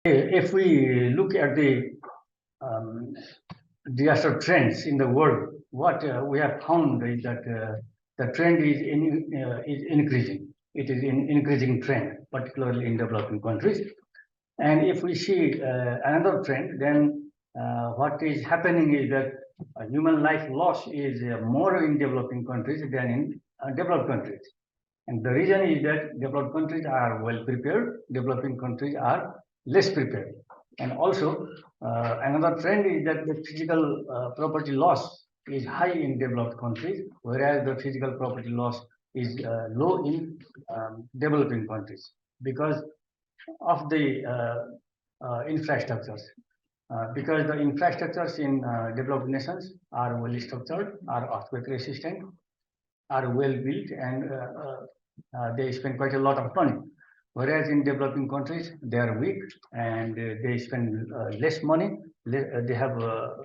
If we look at the disaster trends in the world, what we have found is that the trend is increasing. It is an increasing trend, particularly in developing countries. And if we see another trend, then what is happening is that human life loss is more in developing countries than in developed countries. And the reason is that developed countries are well prepared, developing countries are less prepared. And also, another trend is that the physical property loss is high in developed countries, whereas the physical property loss is low in developing countries because of the infrastructures. Because the infrastructures in developed nations are well structured, are earthquake resistant, are well built, and they spend quite a lot of money. Whereas in developing countries, they are weak and they spend less money. They have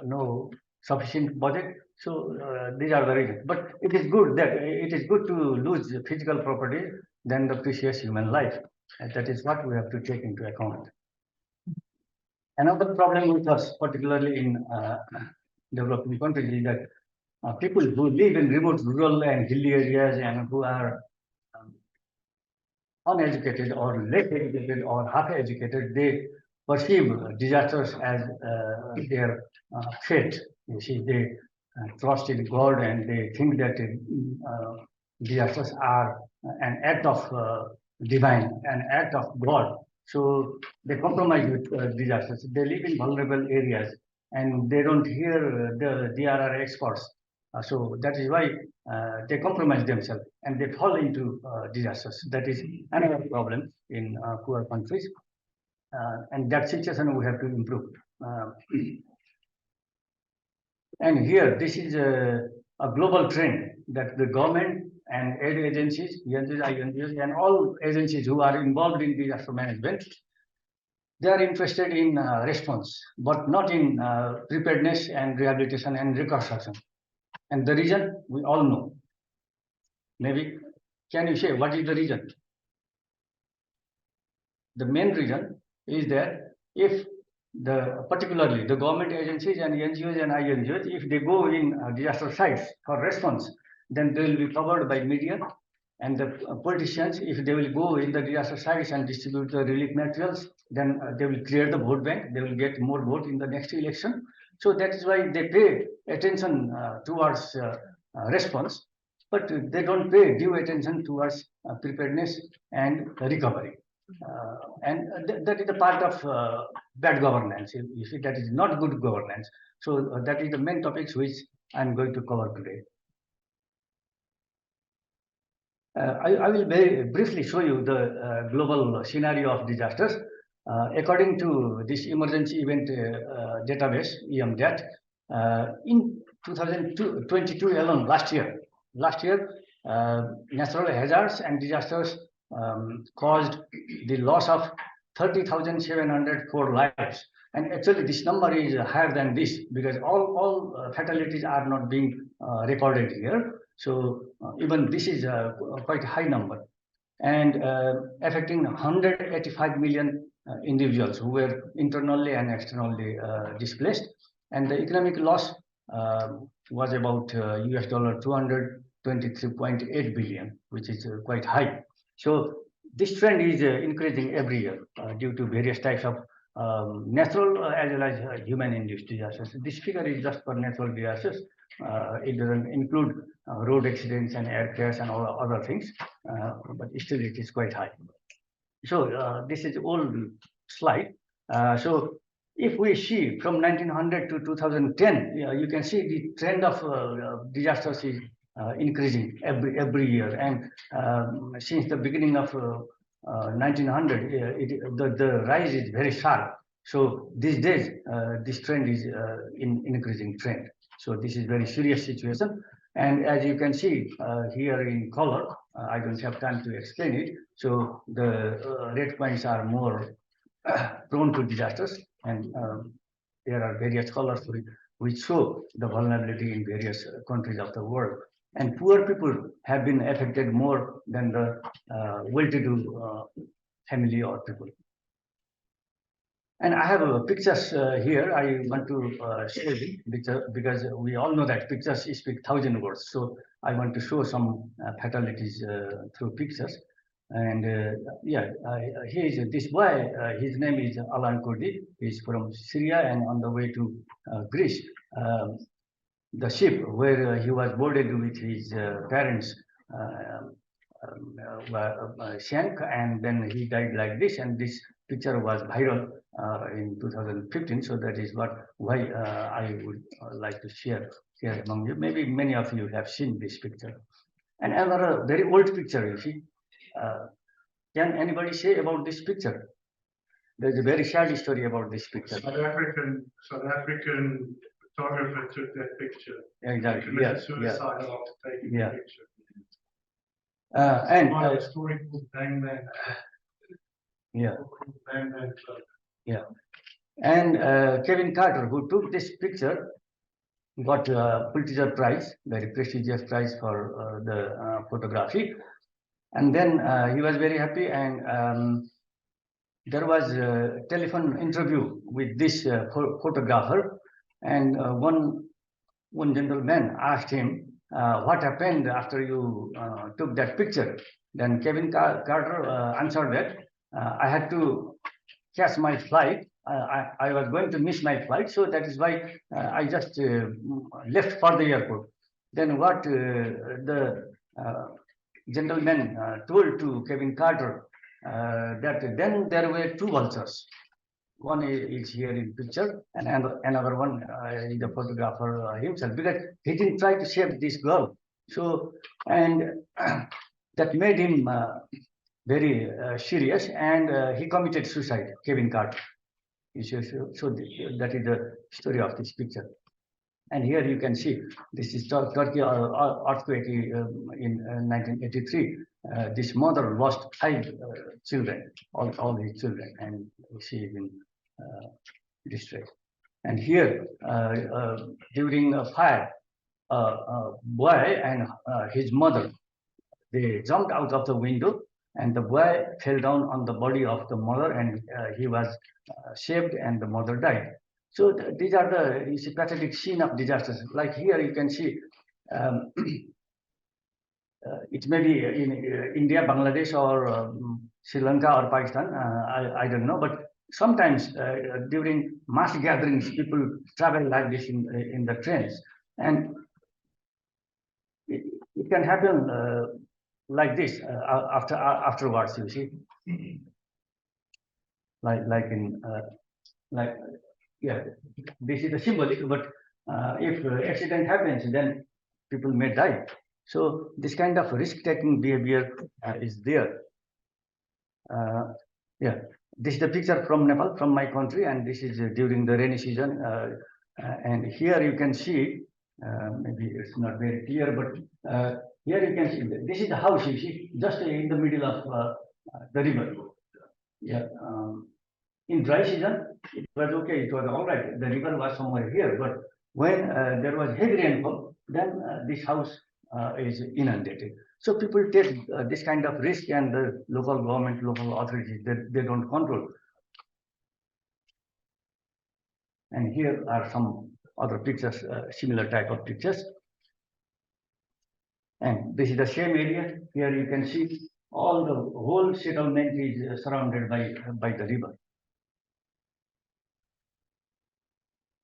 no sufficient budget. So these are the reasons. But it is good to lose physical property than the precious human life. And that is what we have to take into account. Another problem with us, particularly in developing countries, is that people who live in remote, rural, and hilly areas and who are uneducated or less educated or half educated, they perceive disasters as their fate. You see, they trust in God and they think that disasters are an act of divine, an act of God. So they compromise with disasters. They live in vulnerable areas and they don't hear the DRR experts. So that is why they compromise themselves and they fall into disasters. That is another problem in poor countries. And that situation we have to improve. And here, this is a global trend that the government and aid agencies, NGOs, and all agencies who are involved in disaster management, they are interested in response, but not in preparedness and rehabilitation and reconstruction. And the reason we all know. Maybe, can you say what is the reason? The main reason is that if particularly the government agencies and NGOs and INGOs, if they go in disaster sites for response, then they will be covered by media, and the politicians, if they will go in the disaster sites and distribute the relief materials, then they will clear the vote bank, they will get more vote in the next election. So that is why they pay attention towards response, but they don't pay due attention towards preparedness and recovery. That is a part of bad governance. You see, that is not good governance. So that is the main topics which I'm going to cover today. I will very briefly show you the global scenario of disasters. According to this emergency event database, EMDAT, in 2022 alone, last year, natural hazards and disasters caused the loss of 30,704 lives. And actually, this number is higher than this because all fatalities are not being recorded here. So even this is quite a high number, and affecting 185 million individuals who were internally and externally displaced. And the economic loss was about US dollar 223.8 billion, which is quite high. So this trend is increasing every year due to various types of natural as well as human-induced disasters. This figure is just for natural disasters. It doesn't include road accidents and air crash and all other things, but still it is quite high. So this is old slide. So if we see from 1900 to 2010, you can see the trend of disasters is increasing every year. And since the beginning of 1900, the rise is very sharp. So these days, this trend is in increasing trend. So this is very serious situation. And as you can see here in color, I don't have time to explain it. So the red points are more prone to disasters, and there are various colors which show the vulnerability in various countries of the world. And poor people have been affected more than the well-to-do family or people. And I have pictures here. I want to show you because we all know that pictures speak 1,000 words. So I want to show some fatalities through pictures. And yeah, here is this boy. His name is Alan Kurdi. He's from Syria and on the way to Greece. The ship where he was boarded with his parents sank, and then he died like this. And this picture was viral in 2015. So that is why I would like to share here among you. Maybe many of you have seen this picture. And another very old picture, you see. Can anybody say about this picture? There's a very sad story about this picture. South African photographer took that picture. Exactly. He committed suicide after taking the picture. And a story called Bang Bang. Yeah. Bang Bang Club. Yeah. And Kevin Carter, who took this picture, got a Pulitzer Prize, very prestigious prize for the photography. And then he was very happy, and there was a telephone interview with this photographer, and one gentleman asked him, what happened after you took that picture? Then Kevin Carter answered that, I had to catch my flight. I was going to miss my flight, so that is why I just left for the airport. Then what the gentleman told to Kevin Carter, that then there were two vultures. One is here in picture, and another one is the photographer himself, because he didn't try to save this girl. So, and that made him very serious, and he committed suicide, Kevin Carter. So that is the story of this picture. And here you can see, this is Turkey earthquake in 1983. This mother lost 5 children, all his children, and she is in distress. And here, during a fire, a boy and his mother, they jumped out of the window, and the boy fell down on the body of the mother, and he was saved, and the mother died. So these are the pathetic scene of disasters. Like here, you can see it may be in India, Bangladesh, or Sri Lanka or Pakistan. I don't know, but sometimes during mass gatherings, people travel like this in the trains, and it can happen like this afterwards. You see, like in yeah, this is a symbolic, but if accident happens, then people may die. So this kind of risk-taking behavior is there. Yeah, this is the picture from Nepal, from my country, and this is during the rainy season. And here you can see, maybe it's not very clear, but here you can see, this is the house, you see, just in the middle of the river. Yeah. In dry season, it was okay, it was all right. The river was somewhere here, but when there was heavy rainfall, then this house is inundated. So people take this kind of risk, and the local government, local authorities, they don't control. And here are some other pictures, similar type of pictures. And this is the same area. Here you can see all the whole settlement is surrounded by the river.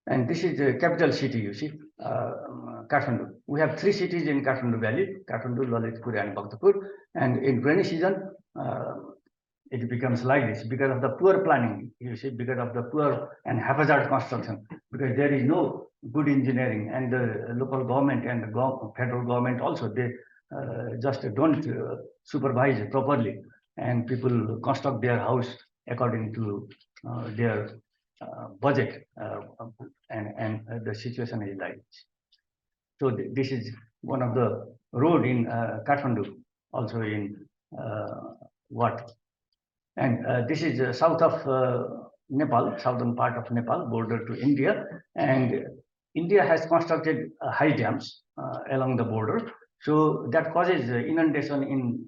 And this is the capital city, you see, Kathmandu. We have 3 cities in Kathmandu Valley, Kathmandu, Lalitpur, and Bhaktapur. And in rainy season, it becomes like this because of the poor planning, you see, because of the poor and haphazard construction, because there is no good engineering, and the local government and the federal government also, they just don't supervise properly, and people construct their house according to their budget, and the situation is like this. So this is one of the road in Kathmandu. also in what. And this is south of Nepal, southern part of Nepal, border to India. And India has constructed high dams along the border. So that causes inundation in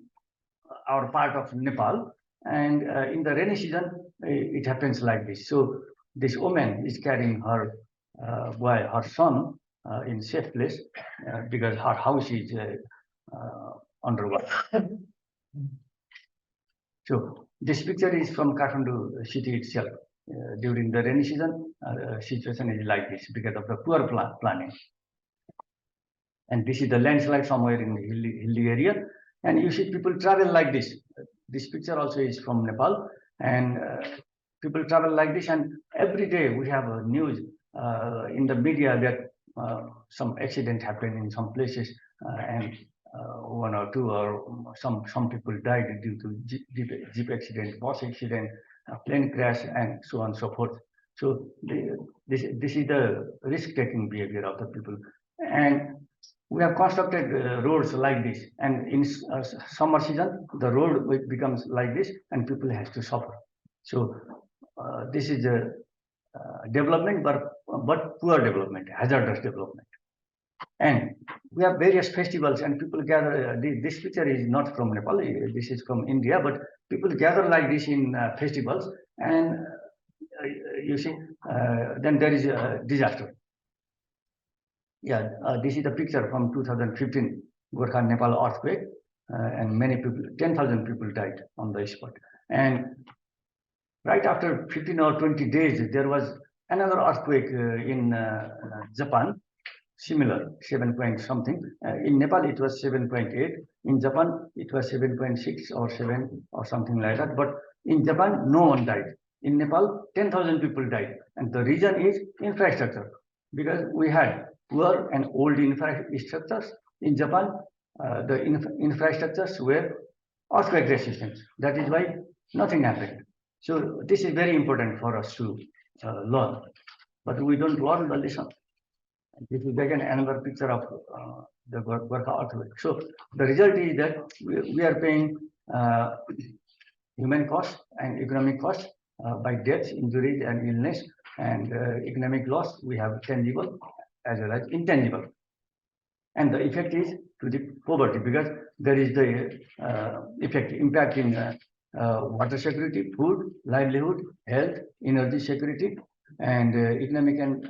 our part of Nepal. And in the rainy season, it happens like this. So this woman is carrying her boy, her son, in safe place because her house is underwater. So this picture is from Kathmandu city itself. During the rainy season, situation is like this because of the poor planning. And this is the landslide somewhere in the hilly area. And you see people travel like this. This picture also is from Nepal. And people travel like this. And every day we have a news in the media that some accident happened in some places. And one or two or some people died due to jeep accident, bus accident, plane crash, and so on and so forth. So this is the risk-taking behavior of the people. And we have constructed roads like this, and in summer season the road becomes like this, and people have to suffer. So this is a development, but poor development, hazardous development. And we have various festivals, and people gather. This picture is not from Nepal; this is from India. But people gather like this in festivals, and you see, then there is a disaster. Yeah, this is the picture from 2015 Gorkha Nepal earthquake, and many people, 10,000 people died on the spot. And right after 15 or 20 days, there was another earthquake in Japan, similar, 7 point something. In Nepal, it was 7.8. In Japan, it was 7.6 or 7 or something like that. But in Japan, no one died. In Nepal, 10,000 people died. And the reason is infrastructure, because we had poor and old infrastructures. In Japan, the infrastructures were earthquake resistant. That is why nothing happened. So this is very important for us to learn. But we don't learn the lesson. This is again another picture of the Gorkha earthquake. So the result is that we are paying human cost and economic cost by deaths, injuries, and illness, and economic loss. We have tangible as well as intangible, and the effect is to the poverty, because there is the impact in water security, food, livelihood, health, energy security, and economic and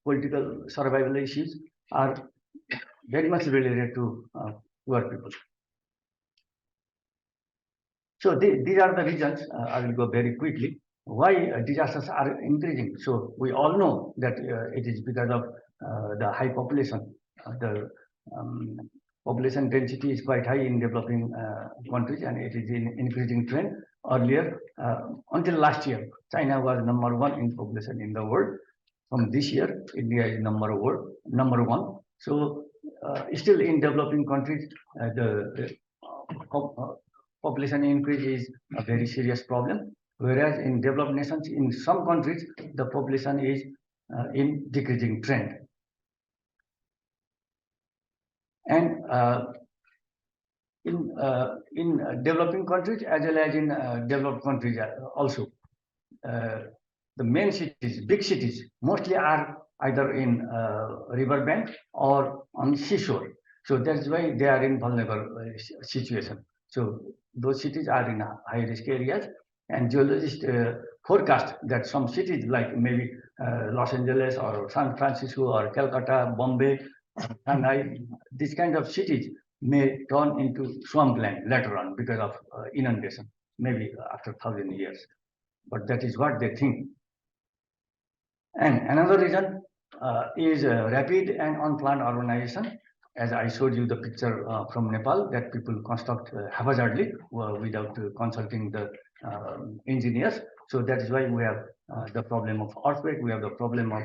political survival issues are very much related to poor people. So these are the reasons. I will go very quickly. Why disasters are increasing? So we all know that it is because of the high population. The population density is quite high in developing countries, and it is in increasing trend. Earlier, until last year, China was #1 in population in the world. From this year, India is number one. So still in developing countries, the population increase is a very serious problem, whereas in developed nations, in some countries, the population is in decreasing trend. And in developing countries as well as in developed countries also, the main cities, big cities, mostly are either in riverbank or on seashore. So that's why they are in vulnerable situation. So those cities are in high risk areas, and geologists forecast that some cities like maybe Los Angeles or San Francisco or Calcutta, Bombay, Shanghai, these kind of cities may turn into swampland later on because of inundation, maybe after 1,000 years. But that is what they think. And another reason is rapid and unplanned urbanization. As I showed you the picture from Nepal, that people construct haphazardly without consulting the engineers. So that is why we have the problem of earthquake, we have the problem of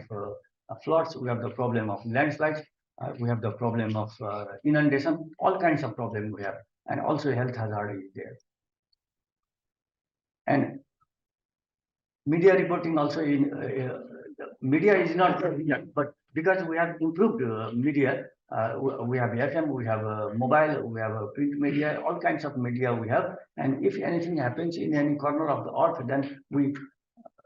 floods, we have the problem of landslides, we have the problem of inundation, all kinds of problems we have, and also health hazard is there. And media reporting also in media is not the reason, but because we have improved media. We have FM, we have mobile, we have print media, all kinds of media we have. And if anything happens in any corner of the earth, then we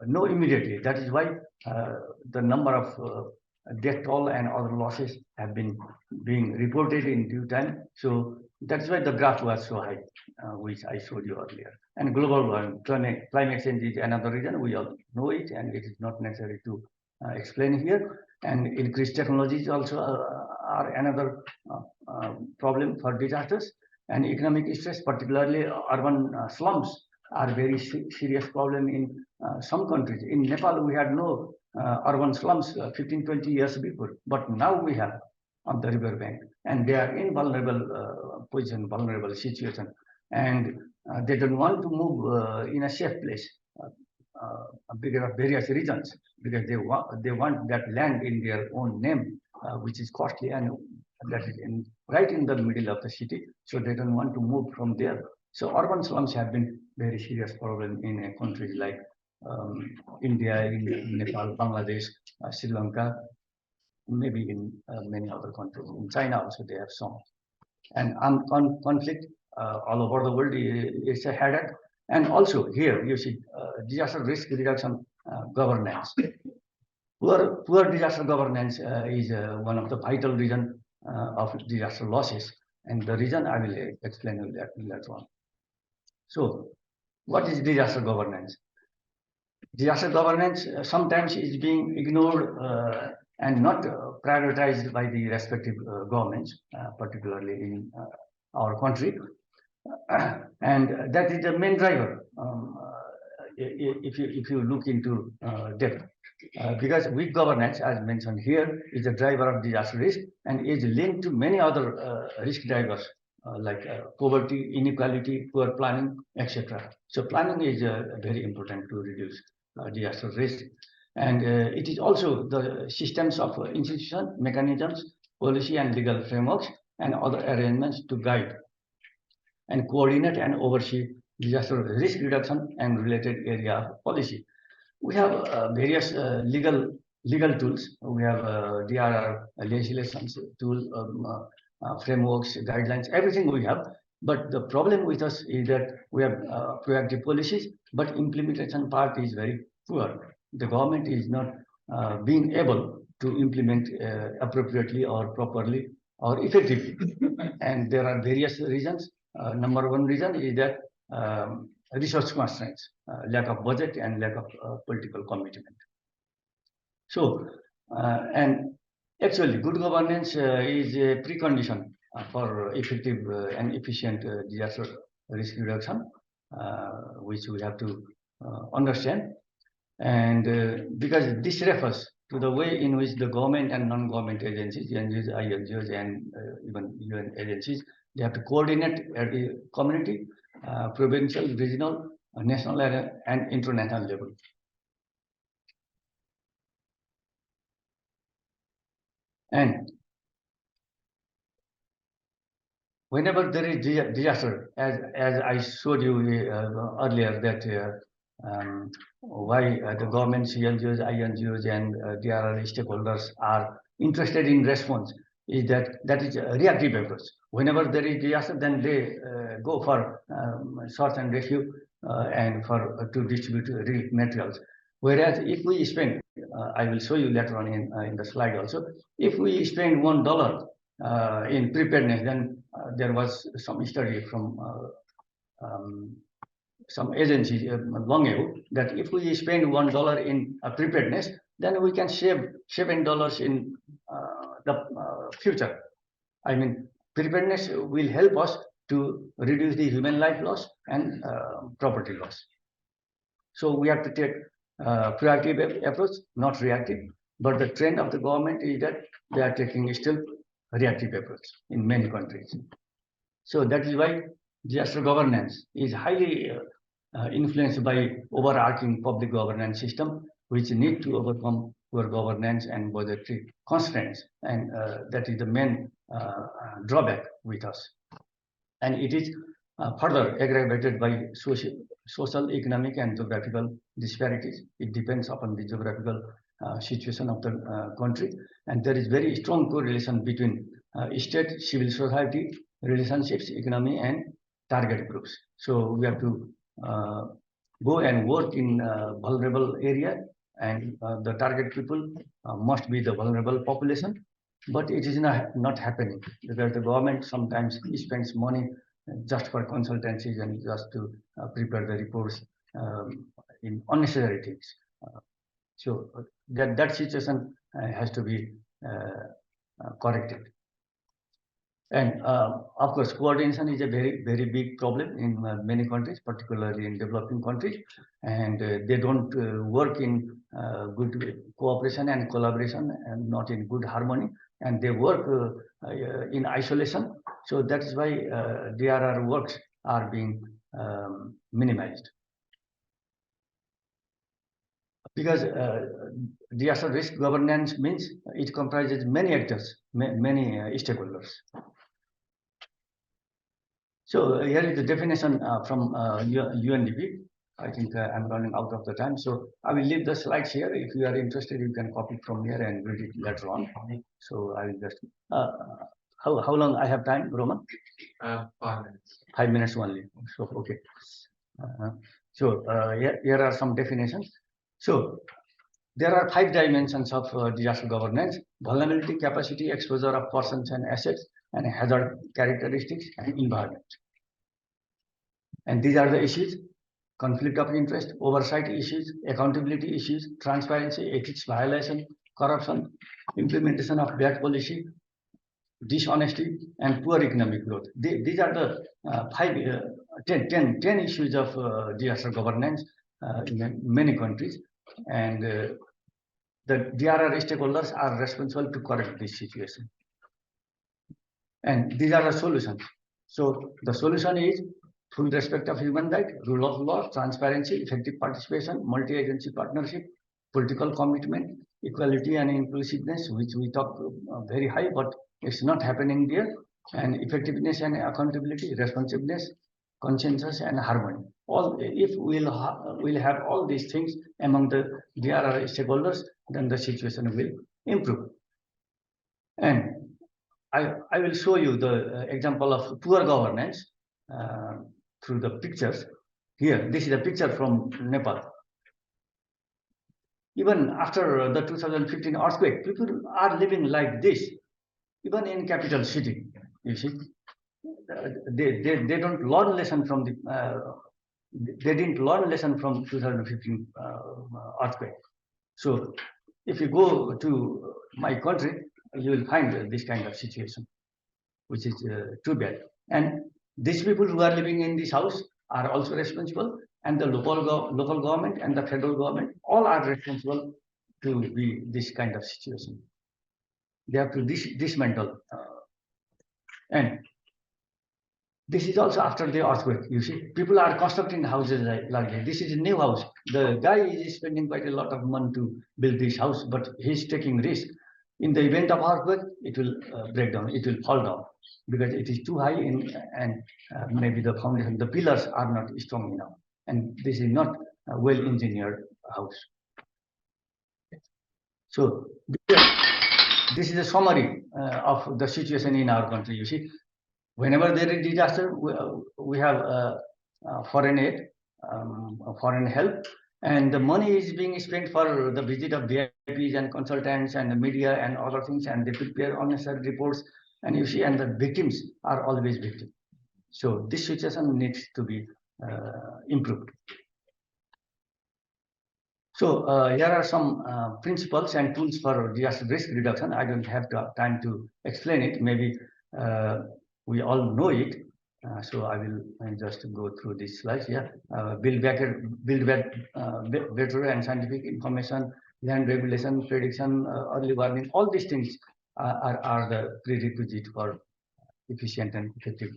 know immediately. That is why the number of death toll and other losses have been being reported in due time. So that's why the graph was so high, which I showed you earlier. And global climate change is another reason. We all know it, and it is not necessary to explain here. And increased technologies also are another problem for disasters. And economic stress, particularly urban slums, are very serious problem in some countries. In Nepal, we had no urban slums 15, 20 years before, but now we have on the river bank, and they are in vulnerable position, vulnerable situation, and they don't want to move in a safe place because of various reasons, because they want that land in their own name, which is costly, and that is right in the middle of the city, so they don't want to move from there. So urban slums have been very serious problem in countries like India, in Nepal, Bangladesh, Sri Lanka, maybe in many other countries. In China also they have some. And conflict all over the world is a headache. And also here you see disaster risk reduction governance. Poor disaster governance is one of the vital reason of disaster losses. And the reason I will explain later on. So what is disaster governance? Disaster governance sometimes is being ignored and not prioritized by the respective governments, particularly in our country. And that is the main driver if you look into depth. Because weak governance, as mentioned here, is a driver of disaster risk and is linked to many other risk drivers like poverty, inequality, poor planning, etc. So planning is very important to reduce disaster risk. And it is also the systems of institution, mechanisms, policy and legal frameworks and other arrangements to guide and coordinate and oversee disaster risk reduction and related area of policy. We have various legal tools. We have DRR legislations tool, frameworks, guidelines, everything we have. But the problem with us is that we have proactive policies, but implementation part is very poor. The government is not being able to implement appropriately or properly or effectively. And there are various reasons. Number one reason is that resource constraints, lack of budget and lack of political commitment. So, and actually good governance is a precondition for effective and efficient disaster risk reduction, which we have to understand. And because this refers to the way in which the government and non-government agencies, NGOs, INGOs, and even UN agencies, they have to coordinate at the community, provincial, regional, national, and international level. And whenever there is disaster, as I showed you earlier, that why the governments, NGOs, INGOs, and DRR stakeholders are interested in response is that is a reactive approach. Whenever there is disaster, then they go for search and rescue and for to distribute relief materials. Whereas if we spend, I will show you later on in the slide also, if we spend $1 in preparedness, then there was some study from some agencies long ago that if we spend $1 in preparedness, then we can save $7 in the future. I mean, preparedness will help us to reduce the human life loss and property loss. So we have to take proactive approach, not reactive. But the trend of the government is that they are taking still reactive approach in many countries. So that is why disaster governance is highly influenced by overarching public governance system, which need to overcome poor governance and budgetary constraints. And that is the main drawback with us. And it is further aggravated by social, economic, and geographical disparities. It depends upon the geographical situation of the country, and there is very strong correlation between state, civil society, relationships, economy, and target groups. So we have to go and work in vulnerable area, and the target people must be the vulnerable population. But it is not happening, because the government sometimes spends money just for consultancies and just to prepare the reports in unnecessary things. So that situation has to be corrected. And of course, coordination is a very big problem in many countries, particularly in developing countries, and they don't work in good cooperation and collaboration, and not in good harmony, and they work in isolation. So that is why DRR works are being minimized. Because disaster risk governance means it comprises many actors, many stakeholders. So here is the definition from UNDP. I think I'm running out of the time, so I will leave the slides here. If you are interested, you can copy from here and read it later on. So I will just. How long I have time, Roman? 5 minutes. 5 minutes only. So okay. Here are some definitions. So there are 5 dimensions of disaster governance: vulnerability, capacity, exposure of persons and assets, and hazard characteristics, and environment. And these are the issues: conflict of interest, oversight issues, accountability issues, transparency, ethics violation, corruption, implementation of bad policy, dishonesty, and poor economic growth. These are the 10 issues of disaster governance in many countries, and the DRR stakeholders are responsible to correct this situation. And these are the solutions. So the solution is full respect of human rights, rule of law, transparency, effective participation, multi-agency partnership, political commitment, equality and inclusiveness, which we talk very high, but it's not happening there, and effectiveness and accountability, responsiveness, consensus, and harmony. If we'll have all these things among the DRR stakeholders, then the situation will improve. And I will show you the example of poor governance through the pictures. Here, this is a picture from Nepal. Even after the 2015 earthquake, people are living like this, even in capital city. You see, they don't learn lesson from the they didn't learn lesson from 2015 earthquake. So if you go to my country, you will find this kind of situation, which is too bad. And these people who are living in this house are also responsible, and the local government and the federal government all are responsible to be this kind of situation. They have to dismantle. And this is also after the earthquake. You see, people are constructing houses like this. This is a new house. The guy is spending quite a lot of money to build this house, but he's taking risk. In the event of earthquake, it will break down. It will fall down because it is too high, and maybe the foundation, the pillars are not strong enough. And this is not a well-engineered house. So this is a summary of the situation in our country. You see, whenever there is disaster, we have foreign aid, foreign help, and the money is being spent for the visit of VIPs and consultants and the media and other things, and they prepare unnecessary reports. And you see, and the victims are always victims. So this situation needs to be improved. So here are some principles and tools for disaster risk reduction. I don't have time to explain it. Maybe we all know it. So I will just go through these slides here. Build better and scientific information, land regulation, prediction, early warning. All these things are the prerequisite for efficient and effective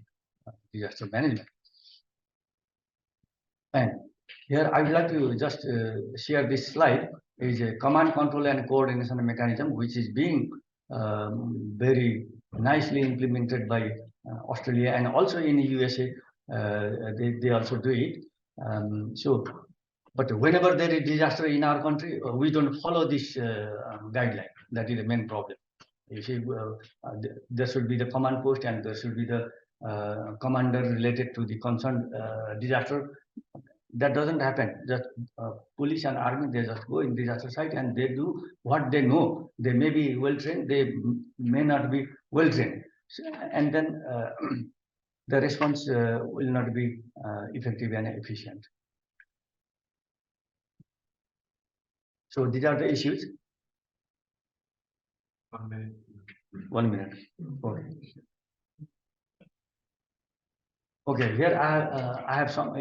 disaster management. And here I would like to just share this slide. Is a command, control, and coordination mechanism, which is being very nicely implemented by Australia, and also in the USA. They also do it. So But whenever there is disaster in our country, we don't follow this guideline. That is the main problem. You see, there should be the command post and there should be the commander related to the concerned disaster. That doesn't happen. Just police and army, they just go in disaster site and they do what they know. They may be well trained, they may not be well trained, and then the response will not be effective and efficient. So these are the issues. 1 minute. 1 minute. Okay. Okay, here I have some.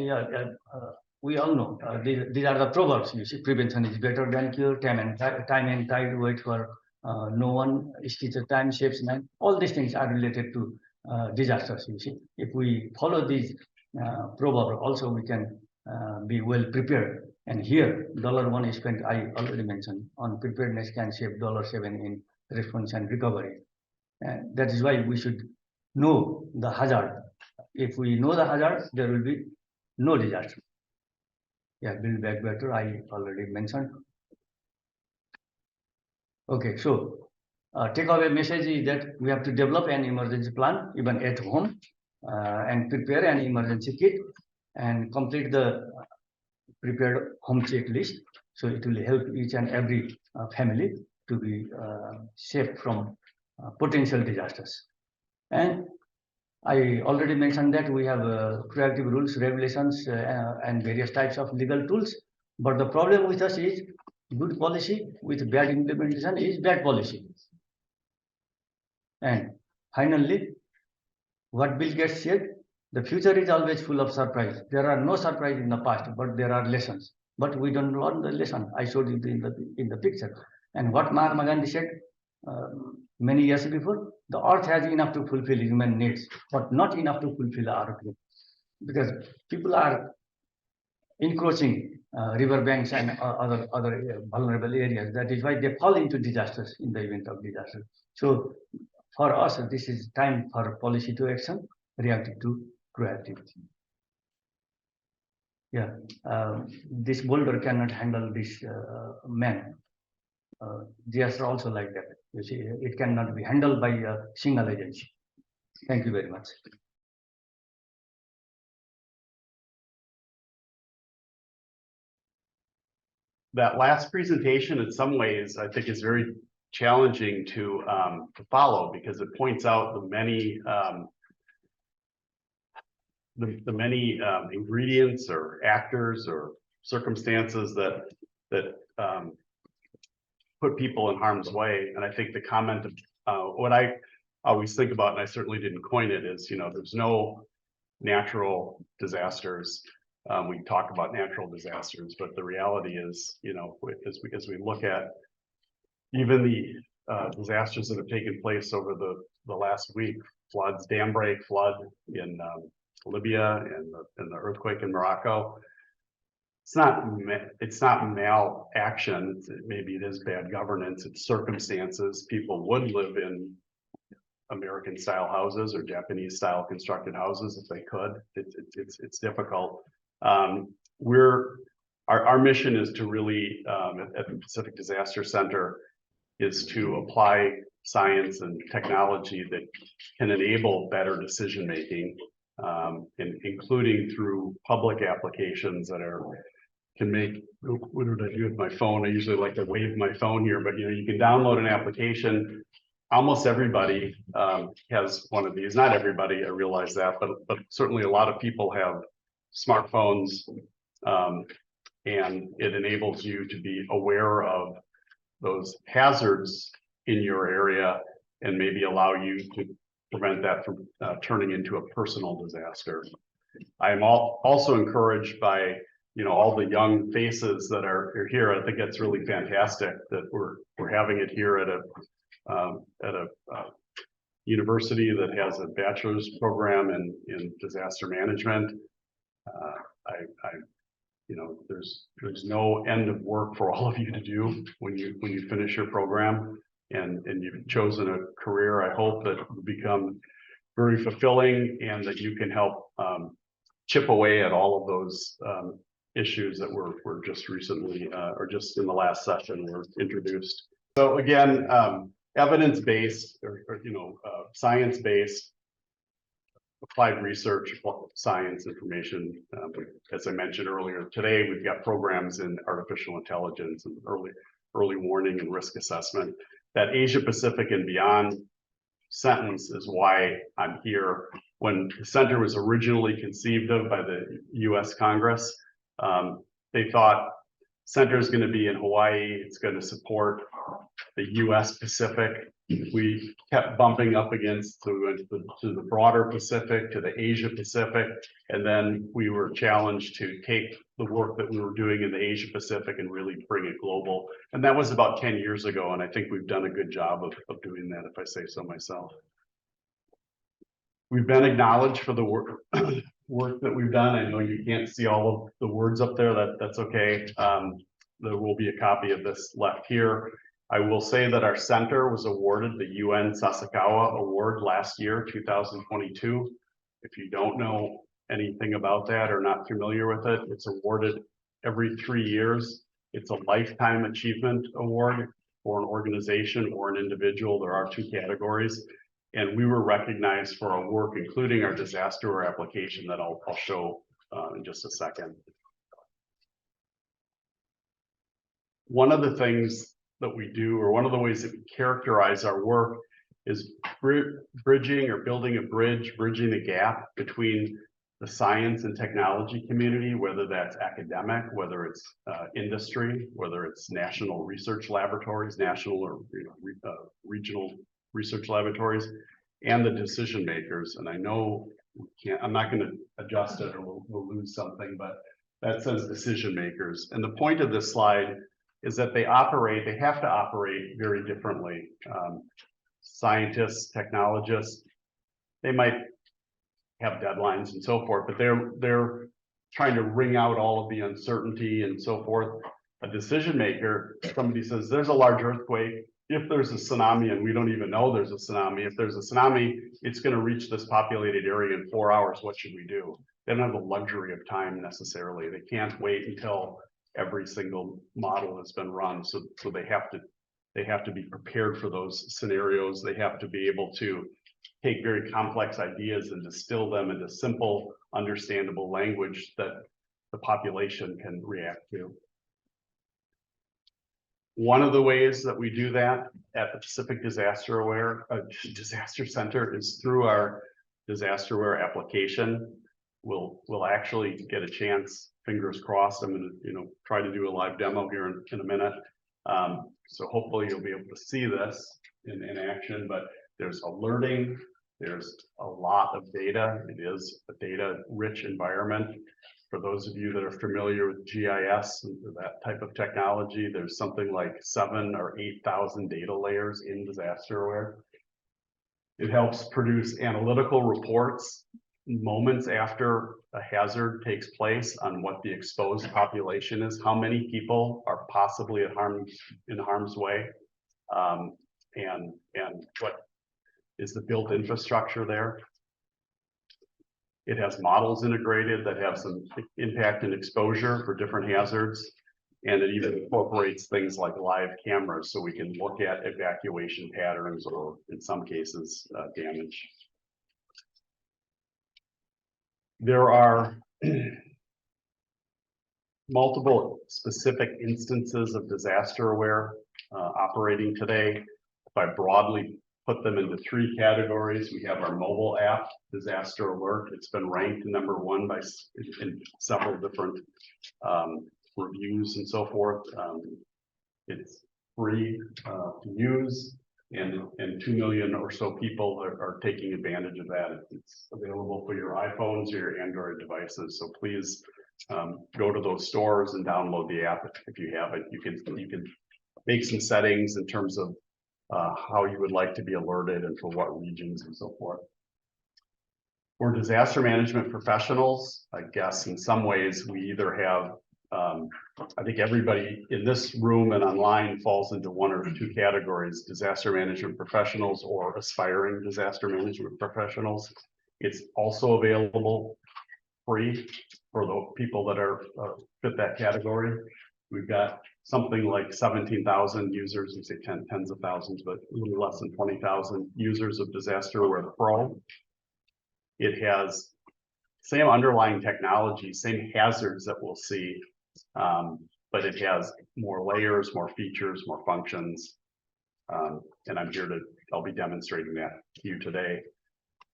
We all know these are the proverbs. You see, prevention is better than cure. Time and tide wait for no one. Stitch of time saves nine. All these things are related to disasters. You see, if we follow these proverbs, also we can be well prepared. And here, $1 is spent. I already mentioned on preparedness can save $7 in response and recovery. And that is why we should know the hazard. If we know the hazard, there will be no disaster. Yeah, build back better, I already mentioned. Okay, so takeaway message is that we have to develop an emergency plan, even at home, and prepare an emergency kit and complete the prepared home checklist. So it will help each and every family to be safe from potential disasters. And I already mentioned that we have proactive rules, regulations, and various types of legal tools. But the problem with us is good policy with bad implementation is bad policy. And finally, what Bill Gates said, the future is always full of surprise. There are no surprise in the past, but there are lessons. But we don't learn the lesson. I showed you in the picture. And what Mahatma Gandhi said many years before, the earth has enough to fulfill human needs, but not enough to fulfill our needs. Because people are encroaching riverbanks and other vulnerable areas. That is why they fall into disasters in the event of disaster. So for us, this is time for policy to action, reactive to proactive. Yeah, this boulder cannot handle this man. Disaster also like that. You see, it cannot be handled by a single agency. Thank you very much. That last presentation, in some ways, I think is very challenging to follow because it points out the many ingredients or actors or circumstances that put people in harm's way. And I think the comment of what I always think about, and I certainly didn't coin it, is, you know, there's no natural disasters. We talk about natural disasters, but the reality is, you know, as we look at even the disasters that have taken place over the last week, floods, dam break, flood in Libya, and the earthquake in Morocco. It's not mal-action. Maybe it is bad governance. It's circumstances. People would live in American-style houses or Japanese-style constructed houses if they could. It's difficult. Our mission is to really at the Pacific Disaster Center is to apply science and technology that can enable better decision making, including through public applications that can make. What did I do with my phone? I usually like to wave my phone here, but you know, you can download an application. Almost everybody has one of these. Not everybody, I realize that, but certainly a lot of people have smartphones, and it enables you to be aware of those hazards in your area and maybe allow you to prevent that from turning into a personal disaster. I am also encouraged by, you know, all the young faces that are here. I think it's really fantastic that we're having it here at a university that has a bachelor's program in disaster management. You know, there's no end of work for all of you to do when you finish your program, and you've chosen a career, I hope, that will become very fulfilling and that you can help chip away at all of those issues that were just recently or just in the last session were introduced. So again, evidence-based or science-based applied research, science, information. As I mentioned earlier today, we've got programs in artificial intelligence and early warning and risk assessment. That Asia Pacific and beyond sentence is why I'm here. When the center was originally conceived of by the US Congress, they thought center is going to be in Hawaii. It's going to support the US Pacific. We kept bumping up against to the broader Pacific, to the Asia Pacific, and then we were challenged to take the work that we were doing in the Asia Pacific and really bring it global. And that was about 10 years ago, and I think we've done a good job of doing that, if I say so myself. We've been acknowledged for the work that we've done. I know you can't see all of the words up there. That's okay. There will be a copy of this left here. I will say that our center was awarded the UN Sasakawa Award last year, 2022. If you don't know anything about that or not familiar with it, it's awarded every 3 years. It's a lifetime achievement award for an organization or an individual. There are 2 categories. And we were recognized for our work, including our disaster aware application that I'll show in just a second. One of the things that we do, or one of the ways that we characterize our work, is bridging or building a bridge, bridging the gap between the science and technology community, whether that's academic, whether it's industry, whether it's national research laboratories, national or regional research laboratories, and the decision makers. And I know I'm not going to adjust it or we'll lose something, but that says decision makers. And the point of this slide is that they have to operate very differently. Scientists, technologists, they might have deadlines and so forth, but they're trying to wring out all of the uncertainty and so forth. A decision maker, somebody says there's a large earthquake. If there's a tsunami and we don't even know there's a tsunami, if there's a tsunami, it's going to reach this populated area in 4 hours. What should we do? They don't have the luxury of time necessarily. They can't wait until every single model has been run. So they have to be prepared for those scenarios. They have to be able to take very complex ideas and distill them into simple, understandable language that the population can react to. One of the ways that we do that at the Pacific Disaster Center is through our disaster aware application. We'll actually get a chance, fingers crossed. I'm going to try to do a live demo here in a minute. So hopefully you'll be able to see this in action, but there's alerting, there's a lot of data. It is a data-rich environment. For those of you that are familiar with GIS and that type of technology, there's something like 7,000 or 8,000 data layers in disaster aware. It helps produce analytical reports moments after a hazard takes place on what the exposed population is, how many people are possibly in harm's way, and what is the built infrastructure there. It has models integrated that have some impact and exposure for different hazards, and it even incorporates things like live cameras so we can look at evacuation patterns or in some cases damage. There are multiple specific instances of disaster aware operating today. If I broadly put them into 3 categories, we have our mobile app, Disaster Alert. It's been ranked #1 in several different reviews and so forth. It's free to use, and 2 million or so people are taking advantage of that. It's available for your iPhones or your Android devices. So please go to those stores and download the app if you haven't. You can make some settings in terms of how you would like to be alerted and for what regions and so forth. For disaster management professionals, I guess in some ways we either have, I think everybody in this room and online falls into 1 or 2 categories: disaster management professionals or aspiring disaster management professionals. It's also available free for the people that are fit that category. We've got something like 17,000 users, we say tens of thousands, but a little less than 20,000 users of Disaster Aware Pro. It has same underlying technology, same hazards that we'll see, but it has more layers, more features, more functions. And I'll be demonstrating that to you today.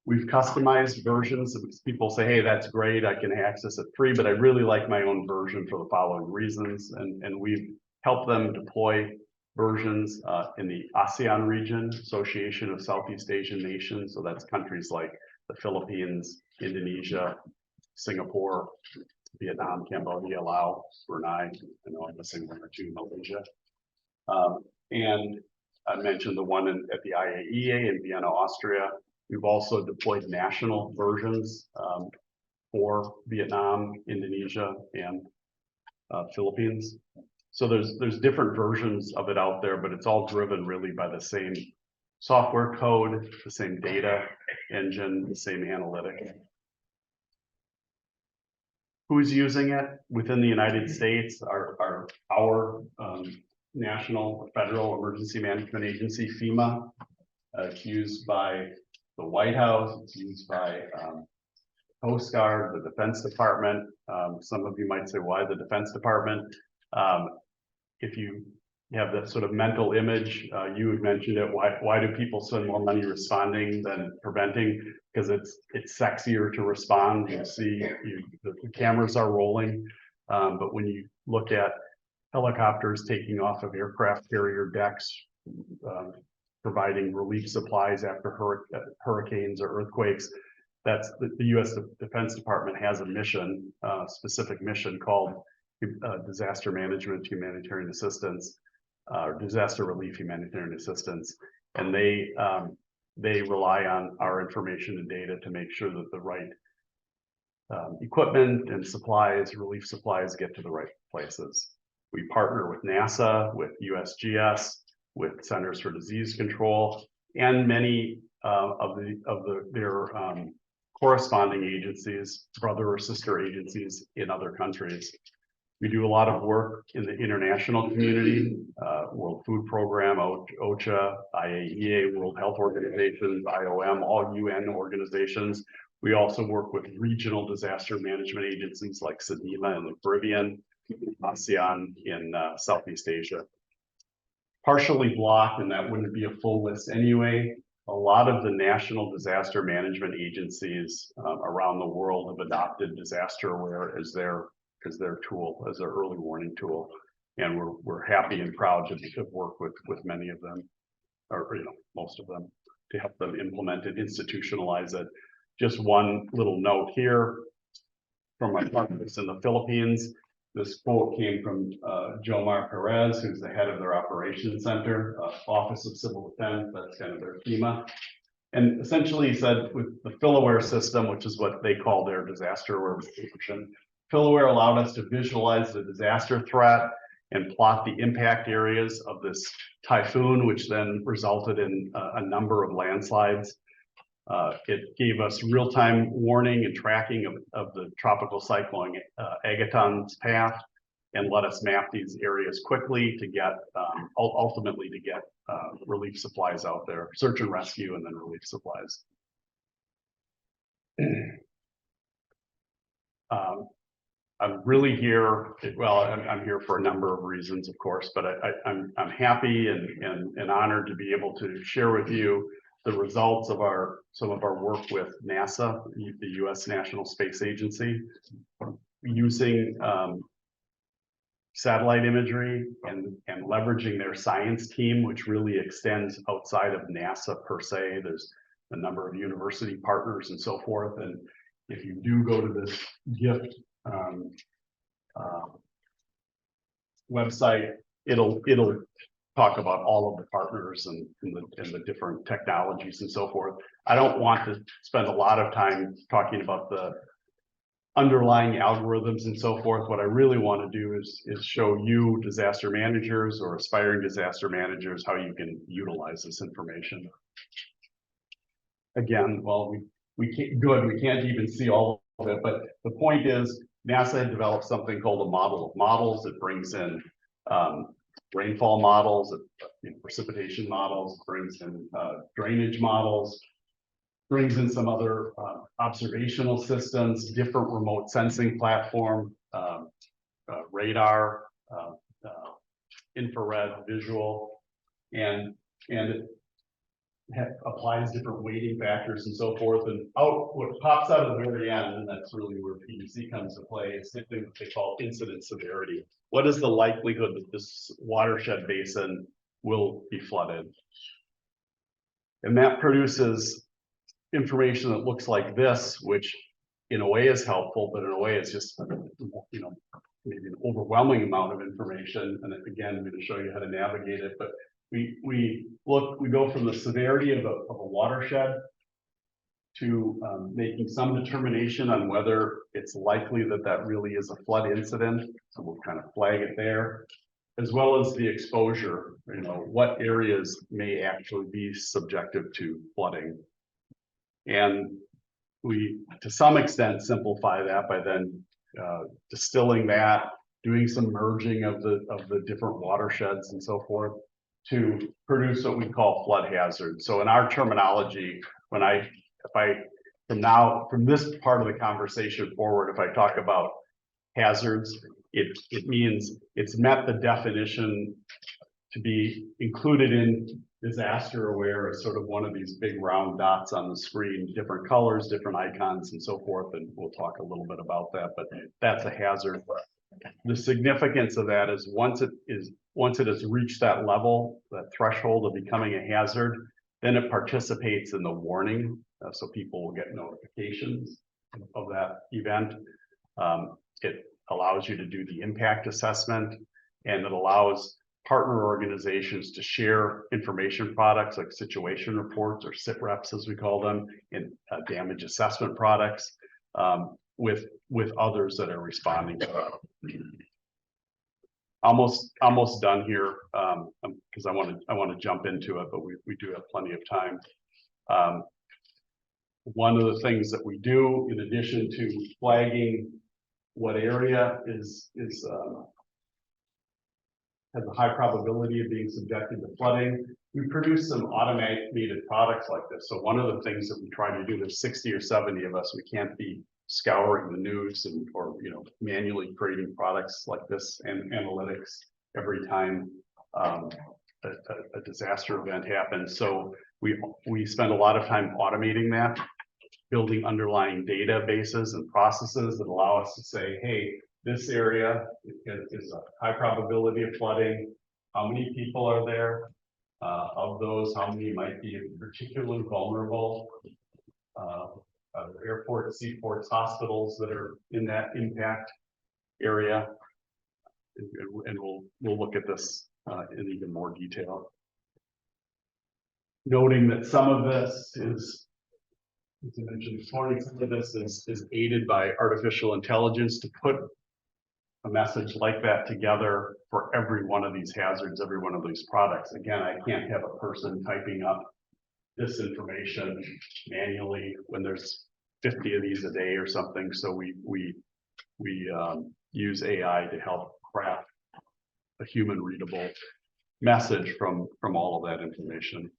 We've customized versions. People say, hey, that's great, I can access it free, but I really like my own version for the following reasons. And we've helped them deploy versions in the ASEAN region, Association of Southeast Asian Nations. So that's countries like the Philippines, Indonesia, Singapore, Vietnam, Cambodia, Laos, Brunei. I know I'm missing one or two, Malaysia. And I mentioned the one at the IAEA in Vienna, Austria. We've also deployed national versions for Vietnam, Indonesia, and Philippines. So there's different versions of it out there, but it's all driven really by the same software code, the same data engine, the same analytic. Who's using it within the United States? Our national federal emergency management agency, FEMA. It's used by the White House, it's used by Coast Guard, the Defense Department. Some of you might say, why the Defense Department? If you have that sort of mental image, you had mentioned it, why do people spend more money responding than preventing? Because it's sexier to respond. You see the cameras are rolling, but when you look at helicopters taking off of aircraft carrier decks, providing relief supplies after hurricanes or earthquakes, that's the U.S. Defense Department has a mission, specific mission called disaster management humanitarian assistance, or disaster relief humanitarian assistance, and they rely on our information and data to make sure that the right equipment and supplies, relief supplies, get to the right places. We partner with NASA, with USGS, with Centers for Disease Control, and many of their corresponding agencies, brother or sister agencies in other countries. We do a lot of work in the international community, World Food Program, OCHA, IAEA, World Health Organization, IOM, all UN organizations. We also work with regional disaster management agencies like SEDEMA in the Caribbean, ASEAN in Southeast Asia. Partially blocked, and that wouldn't be a full list anyway. A lot of the national disaster management agencies around the world have adopted Disaster Aware as their tool, as their early warning tool, and we're happy and proud to work with many of them, or most of them, to help them implement it, institutionalize it. Just one little note here from my partners in the Philippines. This quote came from Jomar Perez, who's the head of their operations center, Office of Civil Defense. That's kind of their FEMA. And essentially he said with the PhilAware system, which is what they call their disaster aware version, PhilAware allowed us to visualize the disaster threat and plot the impact areas of this typhoon, which then resulted in a number of landslides. It gave us real-time warning and tracking of the tropical cyclone Agaton's path, and let us map these areas quickly to get, ultimately to get relief supplies out there, search and rescue, and then relief supplies. I'm really here, well, I'm here for a number of reasons, of course, but I'm happy and honored to be able to share with you the results of some of our work with NASA, the U.S. National Space Agency, using satellite imagery and leveraging their science team, which really extends outside of NASA per se. There's a number of university partners and so forth. And if you do go to this gift website, it'll talk about all of the partners and the different technologies and so forth. I don't want to spend a lot of time talking about the underlying algorithms and so forth. What I really want to do is show you disaster managers or aspiring disaster managers how you can utilize this information. Again, well, we can't even see all of it, but the point is NASA had developed something called a model of models. It brings in rainfall models, precipitation models, brings in drainage models, brings in some other observational systems, different remote sensing platform, radar, infrared, visual, and it applies different weighting factors and so forth. And what pops out at the very end, and that's really where PDC comes to play, is something that they call incident severity. What is the likelihood that this watershed basin will be flooded? And that produces information that looks like this, which in a way is helpful, but in a way it's just, maybe an overwhelming amount of information. And again, I'm going to show you how to navigate it. But we go from the severity of a watershed to making some determination on whether it's likely that that really is a flood incident. So we'll kind of flag it there, as well as the exposure, what areas may actually be subjective to flooding. And we, to some extent, simplify that by then distilling that, doing some merging of the different watersheds and so forth to produce what we call flood hazard. So in our terminology, from this part of the conversation forward, if I talk about hazards, it means it's met the definition to be included in disaster aware as sort of one of these big round dots on the screen, different colors, different icons and so forth. And we'll talk a little bit about that, but that's a hazard. The significance of that is once it has reached that level, that threshold of becoming a hazard, then it participates in the warning. So people will get notifications of that event. It allows you to do the impact assessment, and it allows partner organizations to share information products like situation reports, or sit reps as we call them, and damage assessment products with others that are responding to that. Almost done here, because I want to jump into it, but we do have plenty of time. One of the things that we do, in addition to flagging what area has a high probability of being subjected to flooding, we produce some automated products like this. So one of the things that we try to do, there's 60 or 70 of us, we can't be scouring the news or manually creating products like this and analytics every time a disaster event happens. So we spend a lot of time automating that, building underlying databases and processes that allow us to say, hey, this area is a high probability of flooding. How many people are there? Of those, how many might be particularly vulnerable? Airports, seaports, hospitals that are in that impact area. And we'll look at this in even more detail. Noting that some of this is, as I mentioned this morning, some of this is aided by artificial intelligence to put a message like that together for every one of these hazards, every one of these products. Again, I can't have a person typing up this information manually when there's 50 of these a day or something. So we use AI to help craft a human readable message from all of that information.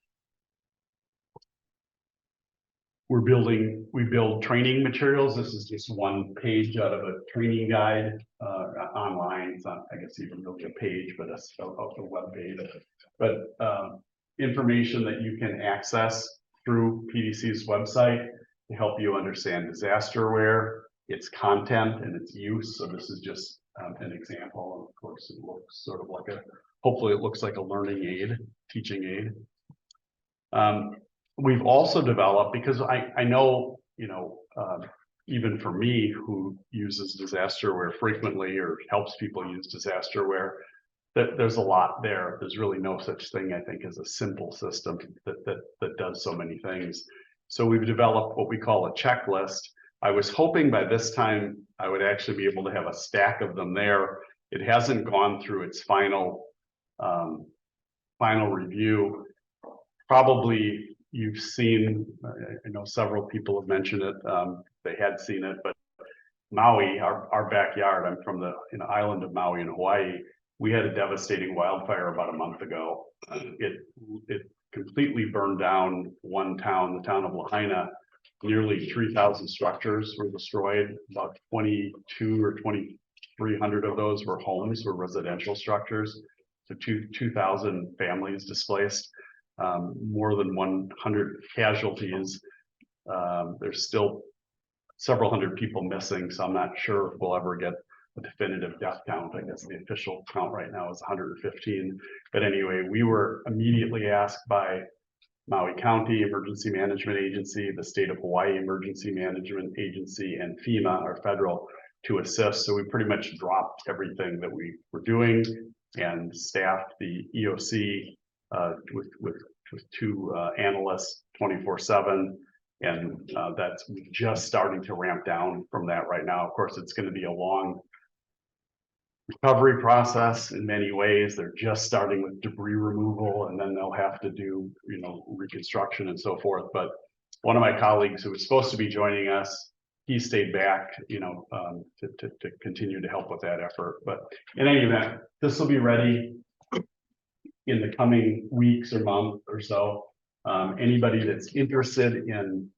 We build training materials. This is just one page out of a training guide online. It's not, I guess, even really a page, but a web page. But information that you can access through PDC's website to help you understand disaster aware, its content and its use. So this is just an example. And of course, it looks sort of like hopefully it looks like a learning aid, teaching aid. We've also developed, because I know, even for me, who uses disaster aware frequently or helps people use disaster aware, that there's a lot there. There's really no such thing, I think, as a simple system that does so many things. So we've developed what we call a checklist. I was hoping by this time I would actually be able to have a stack of them there. It hasn't gone through its final review. Probably you've seen, I know several people have mentioned it, they had seen it, but Maui, our backyard, I'm from the island of Maui in Hawaii. We had a devastating wildfire about a month ago. It completely burned down one town, the town of Lahaina. Nearly 3,000 structures were destroyed. About 22 or 2,300 of those were homes, were residential structures. So 2,000 families displaced, more than 100 casualties. There's still several hundred people missing, so I'm not sure if we'll ever get a definitive death count. I guess the official count right now is 115. But anyway, we were immediately asked by Maui County Emergency Management Agency, the State of Hawaii Emergency Management Agency, and FEMA, our federal, to assist. So we pretty much dropped everything that we were doing and staffed the EOC with two analysts 24/7. And that's just starting to ramp down from that right now. Of course, it's going to be a long recovery process in many ways. They're just starting with debris removal, and then they'll have to do, reconstruction and so forth. But one of my colleagues who was supposed to be joining us, he stayed back, to continue to help with that effort. But in any event, this will be ready in the coming weeks or month or so. Anybody that's interested in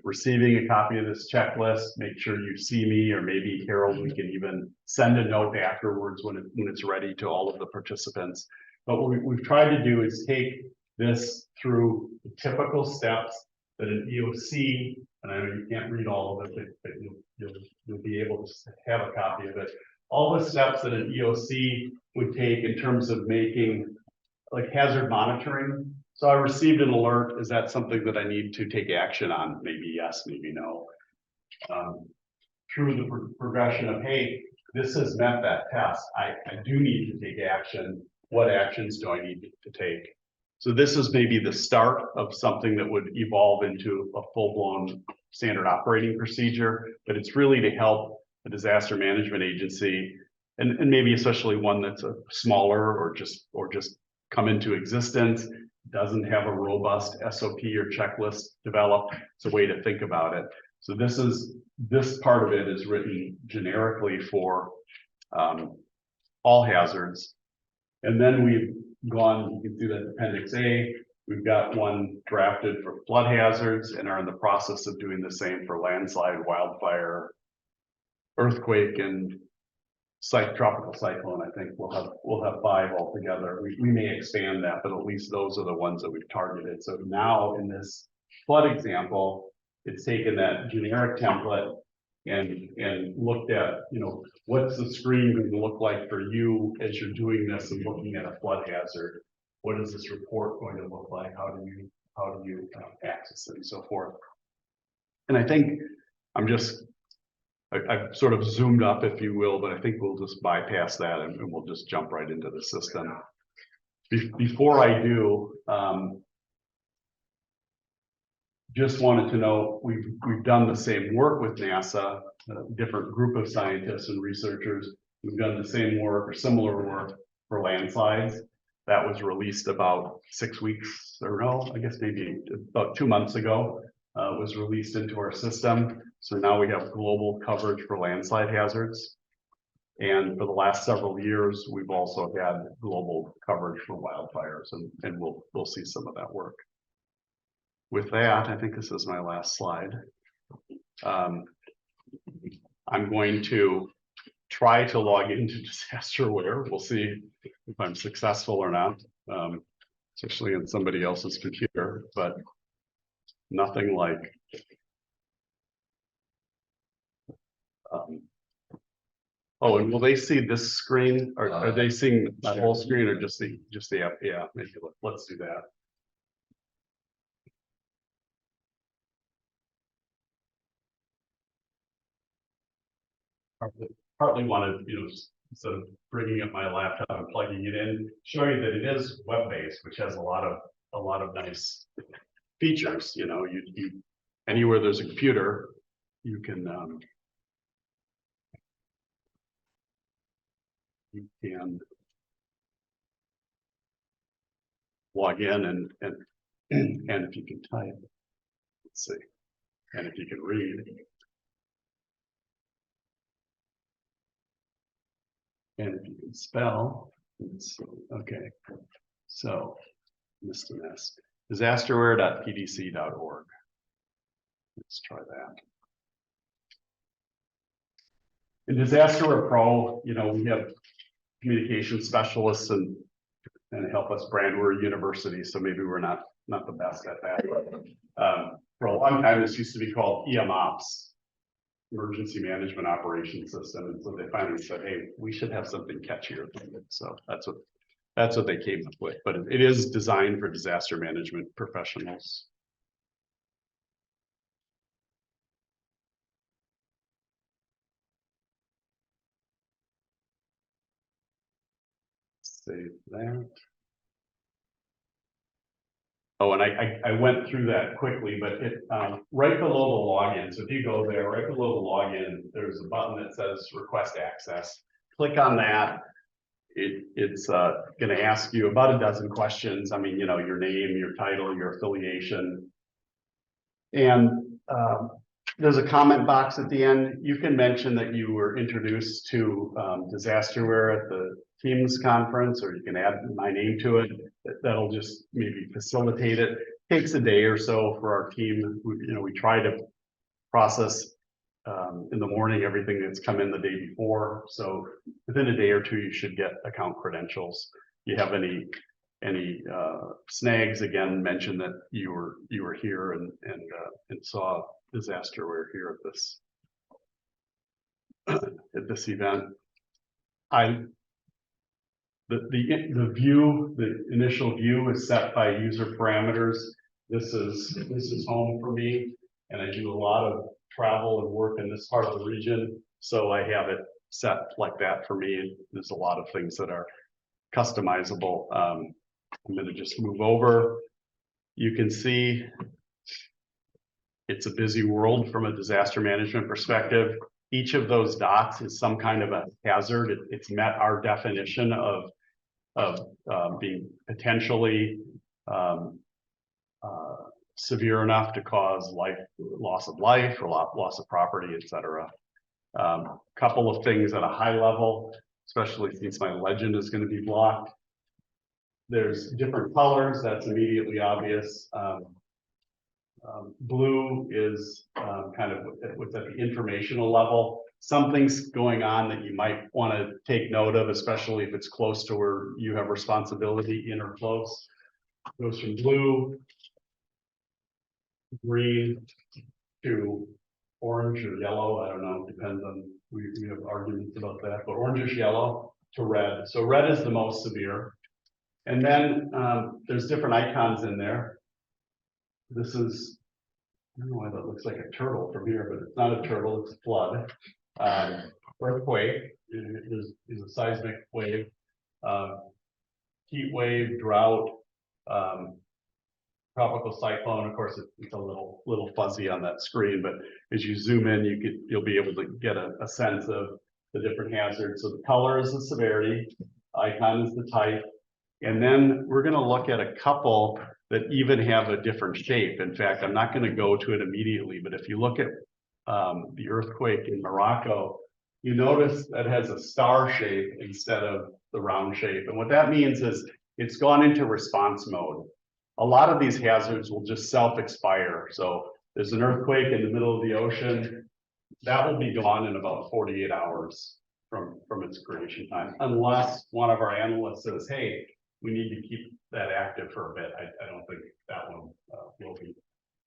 receiving a copy of this checklist, make sure you see me, or maybe Harold, we can even send a note afterwards when it's ready to all of the participants. But what we've tried to do is take this through the typical steps that an EOC, and I know you can't read all of it, but you'll be able to have a copy of it. All the steps that an EOC would take in terms of making like hazard monitoring. So I received an alert. Is that something that I need to take action on? Maybe yes, maybe no. Through the progression of, hey, this has met that test. I do need to take action. What actions do I need to take? So this is maybe the start of something that would evolve into a full-blown standard operating procedure, but it's really to help a disaster management agency, and maybe especially one that's a smaller or just come into existence, doesn't have a robust SOP or checklist developed. It's a way to think about it. So this part of it is written generically for all hazards. And then we've gone, you can see that Appendix A, we've got one drafted for flood hazards and are in the process of doing the same for landslide, wildfire, earthquake, and tropical cyclone. I think we'll have 5 altogether. We may expand that, but at least those are the ones that we've targeted. So now in this flood example, it's taken that generic template and looked at, what's the screen going to look like for you as you're doing this and looking at a flood hazard? What is this report going to look like? How do you access it and so forth? And I think I've sort of zoomed up, if you will, but I think we'll just bypass that and we'll just jump right into the system. Before I do, just wanted to know, we've done the same work with NASA, a different group of scientists and researchers. We've done the same work or similar work for landslides. That was released about 6 weeks, or no, I guess maybe about 2 months ago. Was released into our system. So now we have global coverage for landslide hazards. And for the last several years, we've also had global coverage for wildfires, and we'll see some of that work. With that, I think this is my last slide. I'm going to try to log into DisasterAware. We'll see if I'm successful or not, especially on somebody else's computer, but nothing like oh, and will they see this screen, or are they seeing my whole screen, or just the app? Yeah, maybe let's do that. Partly wanted, instead of bringing up my laptop and plugging it in, show you that it is web-based, which has a lot of nice features. You anywhere there's a computer, you can log in and if you can type, let's see, and if you can read. And if you can spell, let's see, okay. So, missed an S. Disasterware.pdc.org. Let's try that. In Disasterware Pro, you know, we have communication specialists and help us brand. We're a university, so maybe we're not the best at that. For a long time, this used to be called EMOps, Emergency Management Operations System, and so they finally said, "Hey, we should have something catchier than it." So that's what they came up with. But it is designed for disaster management professionals. Save that. Oh, and I went through that quickly, but it right below the login. So if you go there, right below the login, there's a button that says request access. Click on that. It's going to ask you about a dozen questions. I mean, you know, your name, your title, your affiliation. And there's a comment box at the end. You can mention that you were introduced to Disasterware at the TIEMS conference, or you can add my name to it. That'll just maybe facilitate it. Takes a day or so for our team. We try to process in the morning everything that's come in the day before. So within a day or two, you should get account credentials. You have any snags, again, mention that you were here and saw Disasterware here at this event. The initial view is set by user parameters. This is home for me, and I do a lot of travel and work in this part of the region, so I have it set like that for me. There's a lot of things that are customizable. I'm going to just move over. You can see it's a busy world from a disaster management perspective. Each of those dots is some kind of a hazard. It's met our definition of being potentially severe enough to cause loss of life or loss of property, etc. Couple of things at a high level, especially since my legend is going to be blocked. There's different colors. That's immediately obvious. Blue is kind of what's at the informational level. Something's going on that you might want to take note of, especially if it's close to where you have responsibility, in or close. Goes from blue, green to orange or yellow. I don't know, depends on, we have arguments about that, but orangish yellow to red. So red is the most severe. And then there's different icons in there. This is, I don't know why that looks like a turtle from here, but it's not a turtle, it's a flood. Earthquake is a seismic wave, heat wave, drought, tropical cyclone. Of course, it's a little fuzzy on that screen, but as you zoom in, you'll be able to get a sense of the different hazards. So the color is the severity, icon is the type, and then we're going to look at a couple that even have a different shape. In fact, I'm not going to go to it immediately, but if you look at the earthquake in Morocco, you notice that it has a star shape instead of the round shape. And what that means is it's gone into response mode. A lot of these hazards will just self-expire. So there's an earthquake in the middle of the ocean, that will be gone in about 48 hours from its creation time, unless one of our analysts says, hey, we need to keep that active for a bit. I don't think that one will be.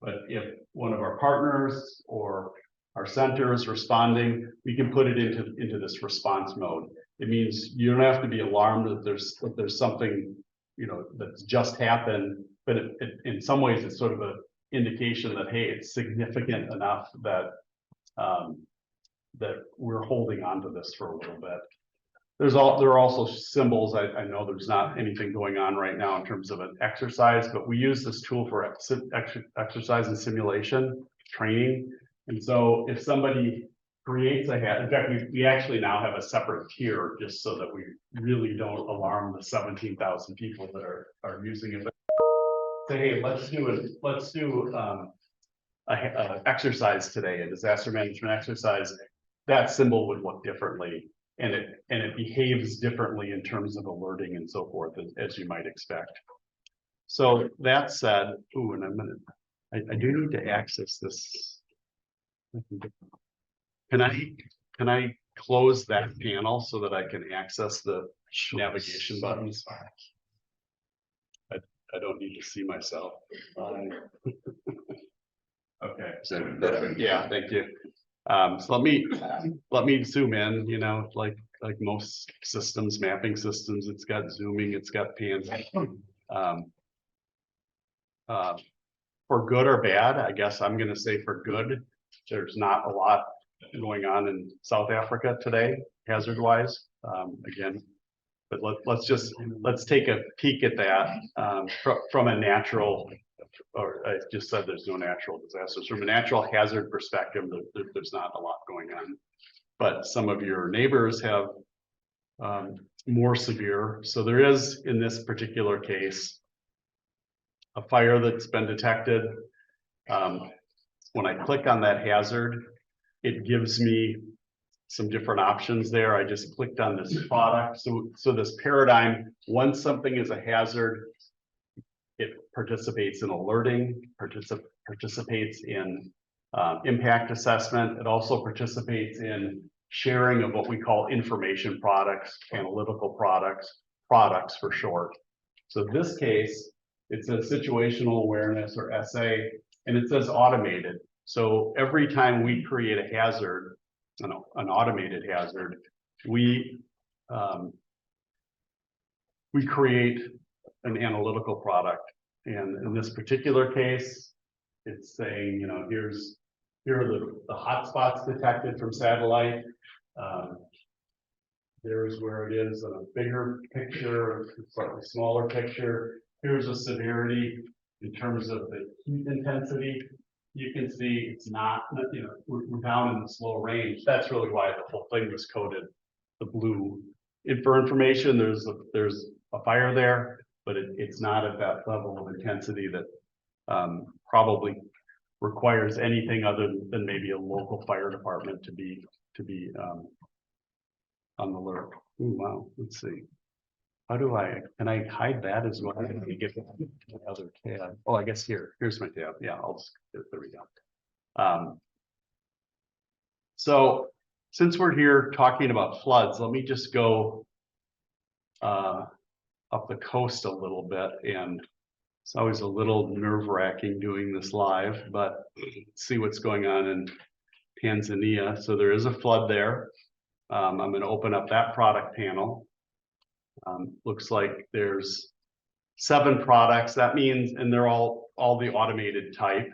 But if one of our partners or our center is responding, we can put it into this response mode. It means you don't have to be alarmed that there's something, that's just happened, but in some ways it's sort of an indication that, hey, it's significant enough that that we're holding on to this for a little bit. There are also symbols. I know there's not anything going on right now in terms of an exercise, but we use this tool for exercise and simulation training. And so if somebody creates a hazard, in fact, we actually now have a separate tier just so that we really don't alarm the 17,000 people that are using it. But say, hey, let's do a exercise today, a disaster management exercise. That symbol would look differently it behaves differently in terms of alerting and so forth, as you might expect. So that said, ooh, and I do need to access this. Can I close that panel so that I can access the navigation buttons? I don't need to see myself. Okay. Yeah, thank you. So let me zoom in, you know, like most systems, mapping systems, it's got zooming, it's got pans. For good or bad, I guess I'm gonna say for good, there's not a lot going on in South Africa today, hazard wise. Again, but let's take a peek at that from a natural, or I just said there's no natural disasters. From a natural hazard perspective, there's not a lot going on. But some of your neighbors have more severe. So there is, in this particular case, a fire that's been detected. When I click on that hazard, it gives me some different options there. I just clicked on this product. So this paradigm, once something is a hazard, it participates in alerting, participates in impact assessment. It also participates in sharing of what we call information products, analytical products for short. So this case, it says situational awareness, or SA, and it says automated. So every time we create a hazard, an automated hazard, we create an analytical product. And in this particular case, it's saying, you know, here are the hotspots detected from satellite. There's where it is in a bigger picture, slightly smaller picture. Here's a severity in terms of the heat intensity. You can see it's not, you know, we're down in the slow range. That's really why the whole thing was coded the blue. And for information, there's a fire there, but it's not at that level of intensity that probably requires anything other than maybe a local fire department to be on the alert. Ooh, wow, let's see. How do can I hide that as well? Let me get the other tab. Oh, I guess here's my tab. Yeah, I'll just, there we go. So since we're here talking about floods, let me just go up the coast a little bit. And it's always a little nerve-wracking doing this live, but see what's going on in Tanzania. So there is a flood there. I'm going to open up that product panel. Looks like there's 7 products. That means, and they're all the automated type.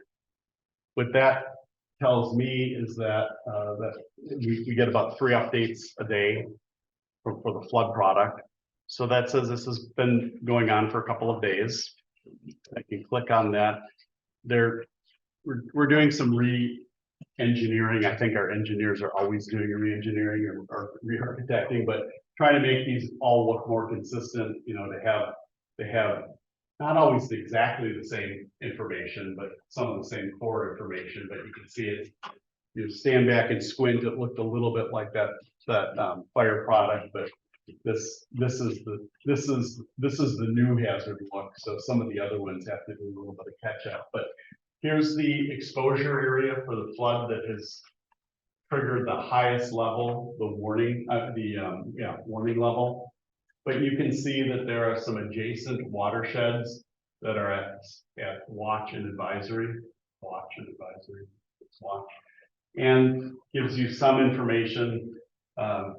What that tells me is that we get about 3 updates a day for the flood product. So that says this has been going on for a couple of days. I can click on that. We're doing some re-engineering. I think our engineers are always doing re-engineering or re-architecting, but trying to make these all look more consistent, you know, they have not always exactly the same information, but some of the same core information, but you can see it. You stand back and squint, it looked a little bit like that fire product, but this is the new hazard look. So some of the other ones have to do a little bit of catch up, but here's the exposure area for the flood that has triggered the highest level, the warning, warning level. But you can see that there are some adjacent watersheds that are at watch and advisory. And gives you some information that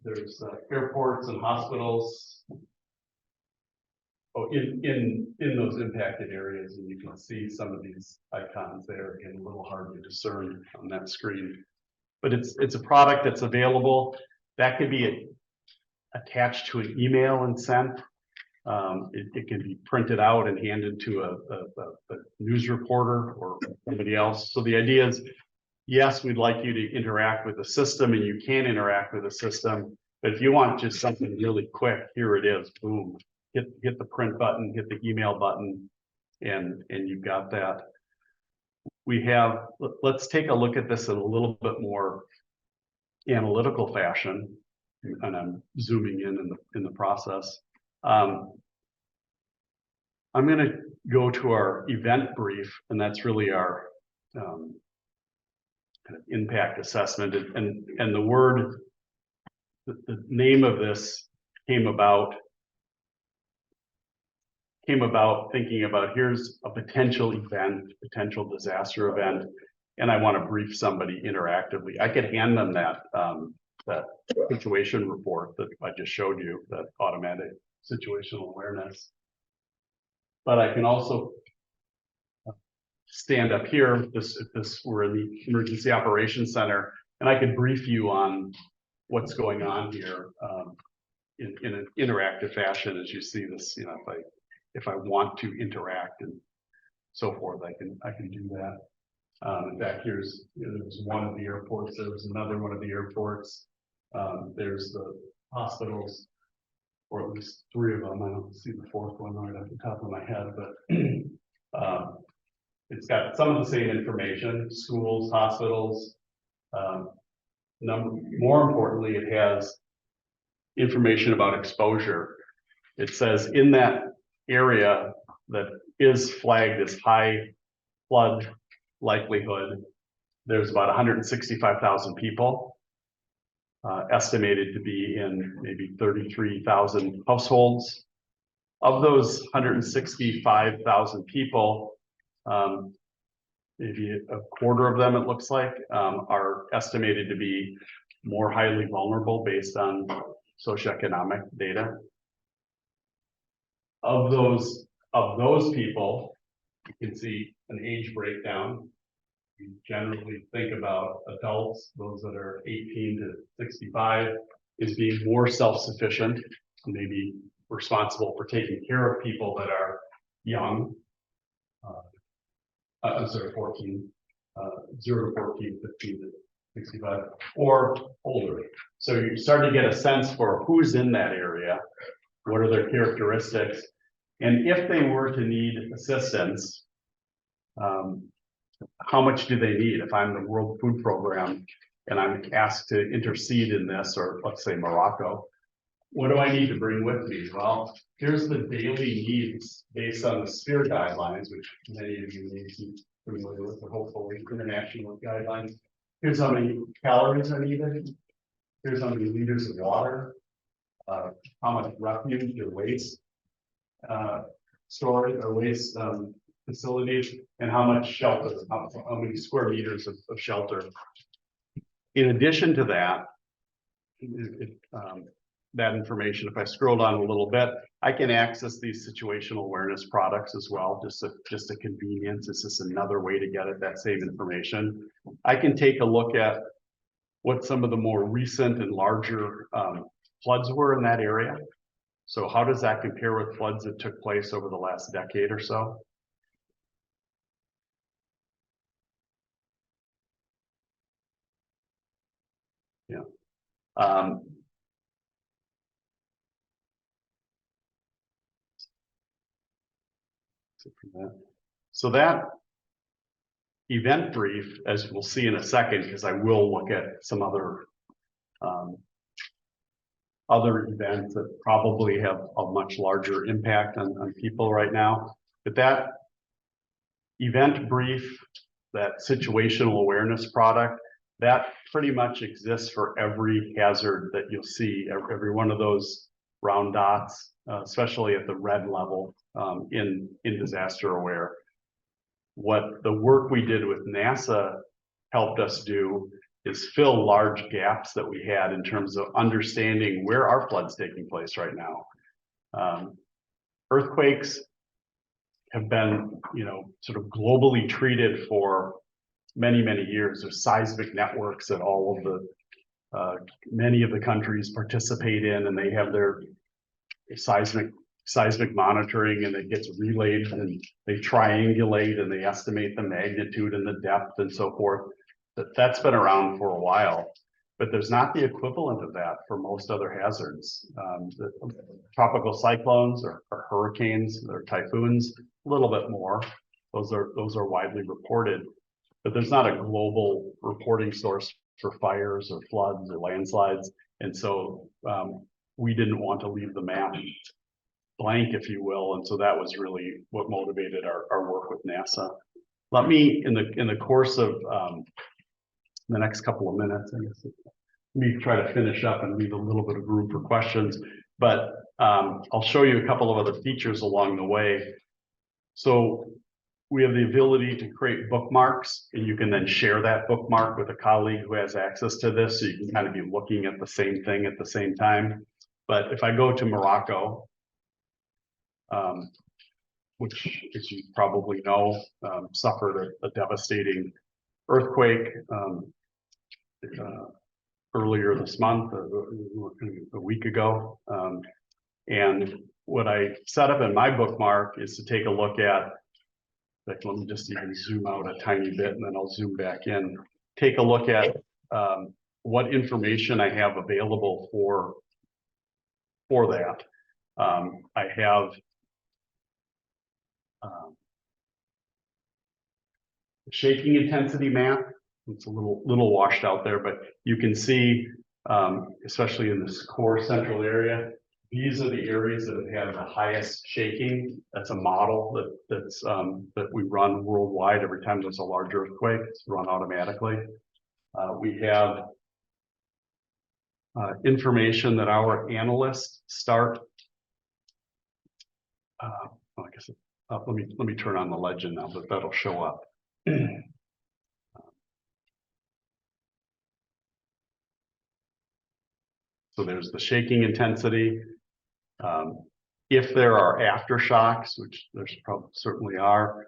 there's airports and hospitals in those impacted areas, and you can see some of these icons there. Again, a little hard to discern on that screen, but it's a product that's available. That could be attached to an email and sent. It can be printed out and handed to a news reporter or somebody else. So the idea is, yes, we'd like you to interact with the system, and you can interact with the system, but if you want just something really quick, here it is, boom. Hit the print button, hit the email button, and you've got that. Let's take a look at this in a little bit more analytical fashion, and I'm zooming in the process. I'm going to go to our event brief, and that's really our kind of impact assessment. And the word, the name of this came about thinking about, here's a potential event, potential disaster event, and I want to brief somebody interactively. I could hand them that situation report that I just showed you, that automatic situational awareness. But I can also stand up here, if this were in the Emergency Operations Center, and I could brief you on what's going on here in an interactive fashion. As you see this, you know, if I want to interact and so forth, I can do that. In fact, there's one of the airports. There was another one of the airports. There's the hospitals, or at least 3 of them. I don't see the 4th one right off the top of my head, but it's got some of the same information: schools, hospitals. More importantly, it has information about exposure. It says in that area that is flagged as high flood likelihood, there's about 165,000 people, estimated to be in maybe 33,000 households. Of those 165,000 people, maybe a quarter of them, it looks like, are estimated to be more highly vulnerable based on socioeconomic data. Of those people, you can see an age breakdown. We generally think about adults, those that are 18 to 65, as being more self-sufficient, maybe responsible for taking care of people that are young. I'm sorry, 14, 0 to 14, 15 to 65, or older. So you start to get a sense for who's in that area, what are their characteristics, and if they were to need assistance, how much do they need? If I'm the World Food Program and I'm asked to intercede in this, or let's say Morocco, what do I need to bring with me? Well, here's the daily needs based on the SPEAR guidelines, which many of you may be familiar with, or hopefully international guidelines. Here's how many calories are needed. Here's how many liters of water, how much refuse or waste storage or waste facilities, and how much shelter, how many square meters of shelter. In addition to that, that information, if I scroll down a little bit, I can access these situational awareness products as well, just a convenience. It's just another way to get at that same information. I can take a look at what some of the more recent and larger floods were in that area. So how does that compare with floods that took place over the last decade or so? Yeah. So that event brief, as we'll see in a second, because I will look at some other events that probably have a much larger impact on people right now. But that event brief, that situational awareness product, that pretty much exists for every hazard that you'll see, every one of those round dots, especially at the red level in disaster aware. What the work we did with NASA helped us do is fill large gaps that we had in terms of understanding where are floods taking place right now. Earthquakes have been, sort of globally treated for many, many years. There's seismic networks that all of the many of the countries participate in, and they have their seismic monitoring, and it gets relayed, and they triangulate and they estimate the magnitude and the depth and so forth. That's been around for a while, but there's not the equivalent of that for most other hazards. The tropical cyclones or hurricanes or typhoons, a little bit more. Those are widely reported, but there's not a global reporting source fires or floods or landslides. And so we didn't want to leave the map blank, if you will. And so that was really what motivated our work with NASA. Let me, in the course of the next couple of minutes, I guess, let me try to finish up and leave a little bit of room for questions. But I'll show you a couple of other features along the way. So we have the ability to create bookmarks, and you can then share that bookmark with a colleague who has access to this. So you can kind of be looking at the same thing at the same time. But if I go to Morocco, which, as you probably know, suffered a devastating earthquake earlier this month, a week ago. And what I set up in my bookmark is to take a look at, like, let me just even zoom out a tiny bit and then I'll zoom back in. Take a look at what information I have available for that. I have shaking intensity map. It's a little washed out there, but you can see, especially in this core central area, these are the areas that have had the highest shaking. That's a model that we run worldwide. Every time there's a large earthquake, it's run automatically. We have information that our analysts start. I guess let me turn on the legend now, but that'll show up. So there's the shaking intensity. If there are aftershocks, which there's probably certainly are,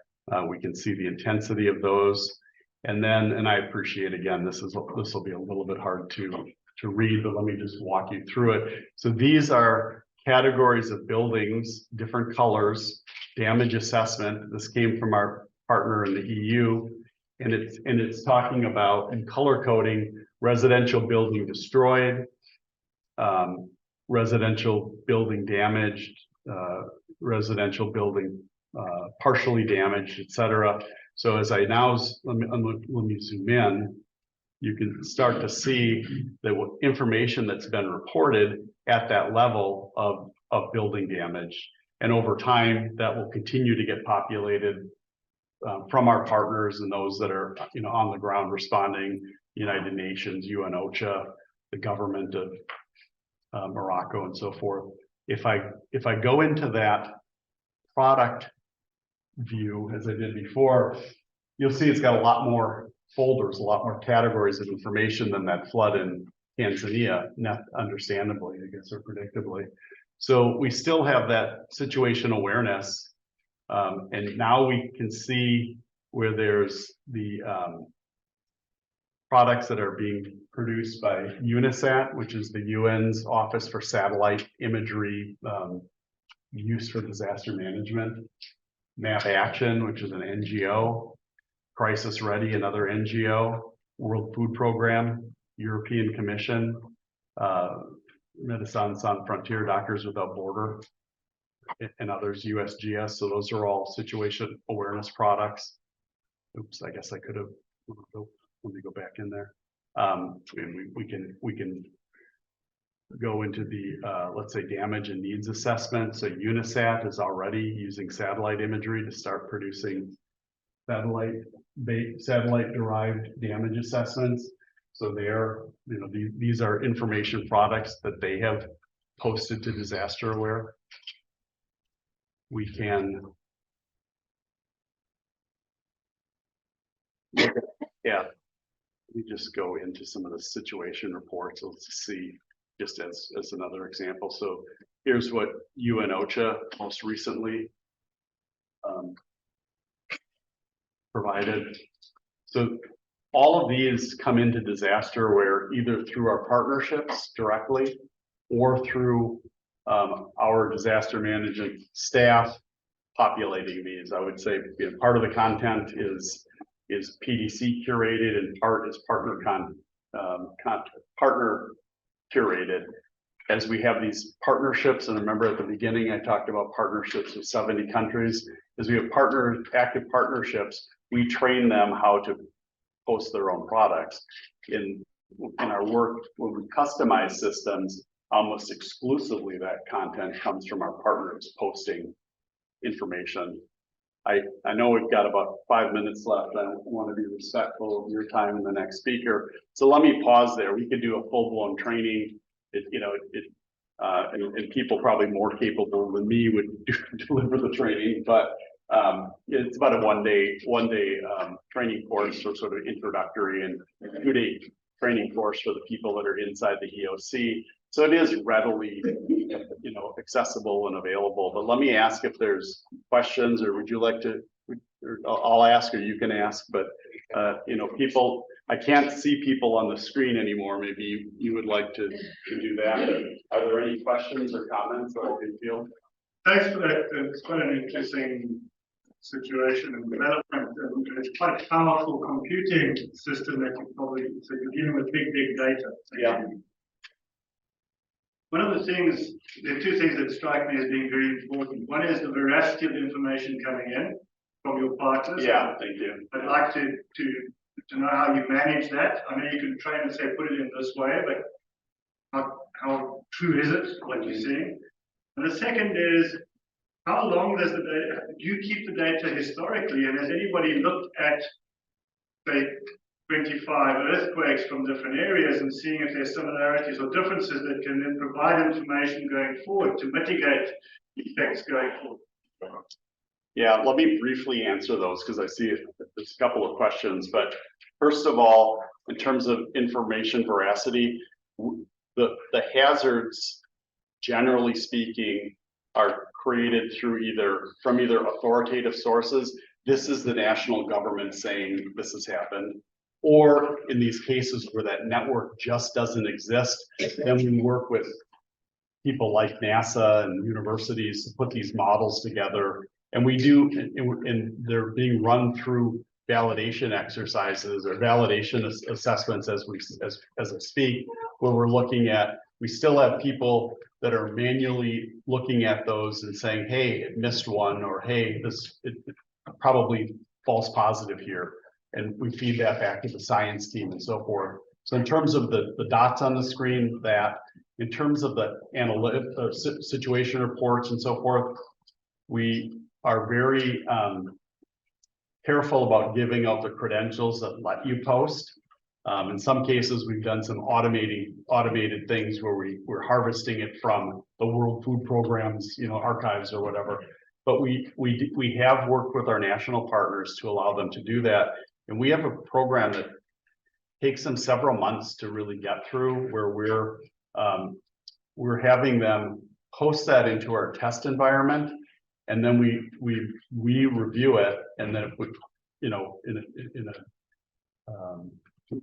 we can see the intensity of those. And then, and I appreciate, again, this will be a little bit hard to read, but let me just walk you through it. So these are categories of buildings, different colors, damage assessment. This came from our partner in the EU, and it's talking about, in color coding, residential building destroyed, residential building damaged, residential building partially damaged, etc. So as I now, let me zoom in, you can start to see the information that's been reported at that level of building damage. And over time, that will continue to get populated from our partners and those that are, on the ground responding, United Nations, UN OCHA, the government of Morocco, and so forth. If I go into that product view, as I did before, you'll see it's got a lot more folders, a lot more categories of information than that flood in Tanzania, not understandably, I guess, or predictably. So we still have that situation awareness, and now we can see where there's the products that are being produced by UNISAT, which is the UN's Office for Satellite Imagery Use for Disaster Management, Map Action, which is an NGO, Crisis Ready, another NGO, World Food Program, European Commission, Médecins Sans Frontières, Doctors Without Border, and others, USGS. So those are all situation awareness products. Oops, I guess I could have, let me go back in there. And we can go into the, let's say, damage and needs assessment. So UNISAT is already using satellite imagery to start producing satellite derived damage assessments. So they're, these are information products that they have posted to Disaster Aware. We can look at, we just go into some of the situation reports. Let's see, just as another example. So here's what UN OCHA most recently provided. So all of these come into Disaster Aware either through our partnerships directly or through our disaster management staff populating these. I would say part of the content is PDC curated and part is partner partner curated. As we have these partnerships, and remember at the beginning I talked about partnerships with 70 countries. As we have active partnerships, we train them how to post their own products. In in our work, when we customize systems, almost exclusively that content comes from our partners posting information. I know we've got about 5 minutes left. I want to be respectful of your time and the next speaker. So let me pause there. We could do a full-blown training. And people probably more capable than me would deliver the training, but it's about a one day training course, or sort of introductory, and 2-day training course for the people that are inside the EOC. So it is readily, accessible and available. But let me ask if there's questions, or would you like to? Or I'll ask, or you can ask. But people, I can't see people on the screen anymore. Maybe you would like to do that. Are there any questions or comments that I can field? Thanks for that. It's quite an interesting situation and development. And it's quite a powerful computing system that you probably, so you're dealing with big data. Yeah. One of the things, there are two things that strike me as being very important. One is the veracity of the information coming in from your partners. Yeah, thank you. I'd like to know how you manage that. I know you can train and say, put it in this way, but how true is it, what you're seeing? And the second is, how long does the data, do you keep the data historically? And has anybody looked at, say, 25 earthquakes from different areas and seeing if there's similarities or differences that can then provide information going forward to mitigate effects going forward? Yeah, let me briefly answer those, because I see there's a couple of questions. But first of all, in terms of information veracity, the hazards, generally speaking, are created through from either authoritative sources. This is the national government saying this has happened. Or in these cases where that network just doesn't exist, then we work with people like NASA and universities to put these models together. And we do, and they're being run through validation exercises or validation assessments as I speak, where we're looking at, we still have people that are manually looking at those and saying, hey, it missed one, or hey, it probably false positive here. And we feed that back to the science team and so forth. So in terms of the dots on the screen, that in terms of the analytic situation reports and so forth, we are very careful about giving out the credentials that let you post. In some cases, we've done some automated things where we're harvesting it from the World Food Program's archives or whatever. But we have worked with our national partners to allow them to do that. And we have a program that takes them several months to really get through, where we're having them post that into our test environment, and then we review it, and then if we, in a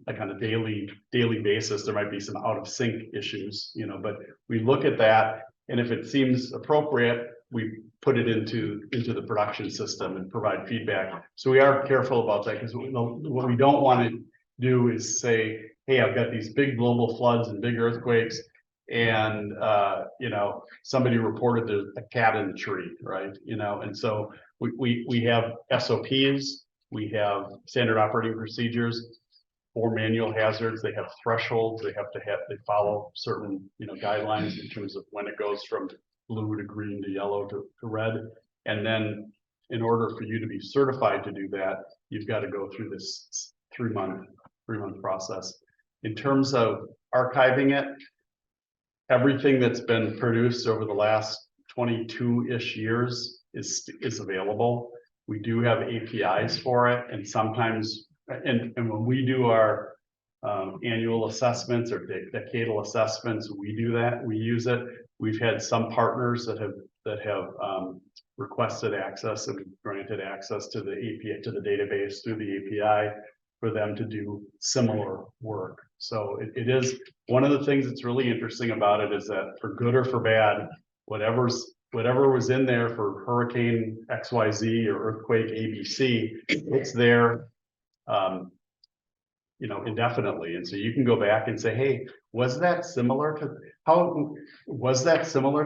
like on a daily basis, there might be some out of sync issues, but we look at that, and if it seems appropriate, we put it into the production system and provide feedback. So we are careful about that, because what we don't want to do is say, hey, I've got these big global floods and big earthquakes, and somebody reported there's a cat in the tree, right? And so we have SOPs, we have standard operating procedures for manual hazards. They have thresholds. They follow certain guidelines in terms of when it goes from blue to green to yellow to red. And then in order for you to be certified to do that, you've got to go through this three-month process. In terms of archiving it, everything that's been produced over the last 22-ish years is available. We do have APIs for it, and sometimes, and when we do our annual assessments or decadal assessments, we do that. We use it. We've had some partners that have requested access and granted access to the API, to the database through the API, for them to do similar work. So it is one of the things that's really interesting about it, is that for good or for bad, whatever was in there for Hurricane XYZ or Earthquake ABC, it's there indefinitely. And so you can go back and say, hey, was that similar to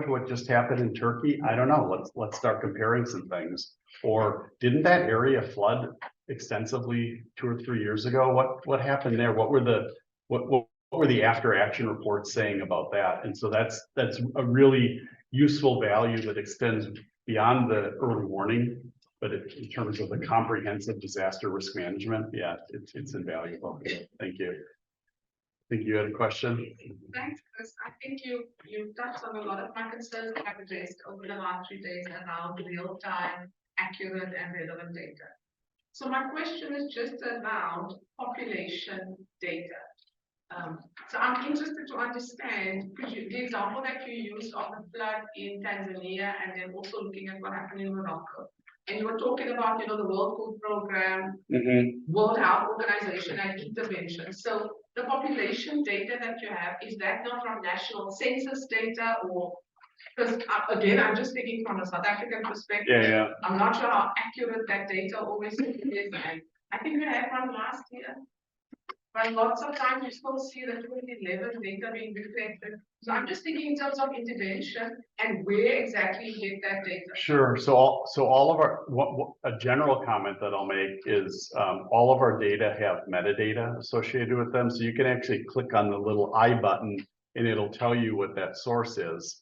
what just happened in Turkey? I don't know. Let's start comparing some things. Or didn't that area flood extensively 2 or 3 years ago? What happened there? What what were the after action reports saying about that? And so that's a really useful value that extends beyond the early warning. But in terms of the comprehensive disaster risk management, yeah, it's invaluable. Thank you. I think you had a question. Thanks, Chris. I think you touched on a lot of my concerns that I've addressed over the last 3 days around real-time, accurate and relevant data. So my question is just around population data. So I'm interested to understand, the example that you used of the flood in Tanzania and then also looking at what happened in Morocco. And you were talking about, the World Food Program, World Health Organization and intervention. So the population data that you have, is that not from national census data or, because again, I'm just thinking from a South African perspective. Yeah. I'm not sure how accurate that data always is. And I think we had from last year. But lots of times you still see the 2011 data being reflected. So I'm just thinking in terms of intervention and where exactly you get that data. Sure. So all of our, a general comment that I'll make is all of our data have metadata associated with them. So you can actually click on the little I button and it'll tell you what that source is.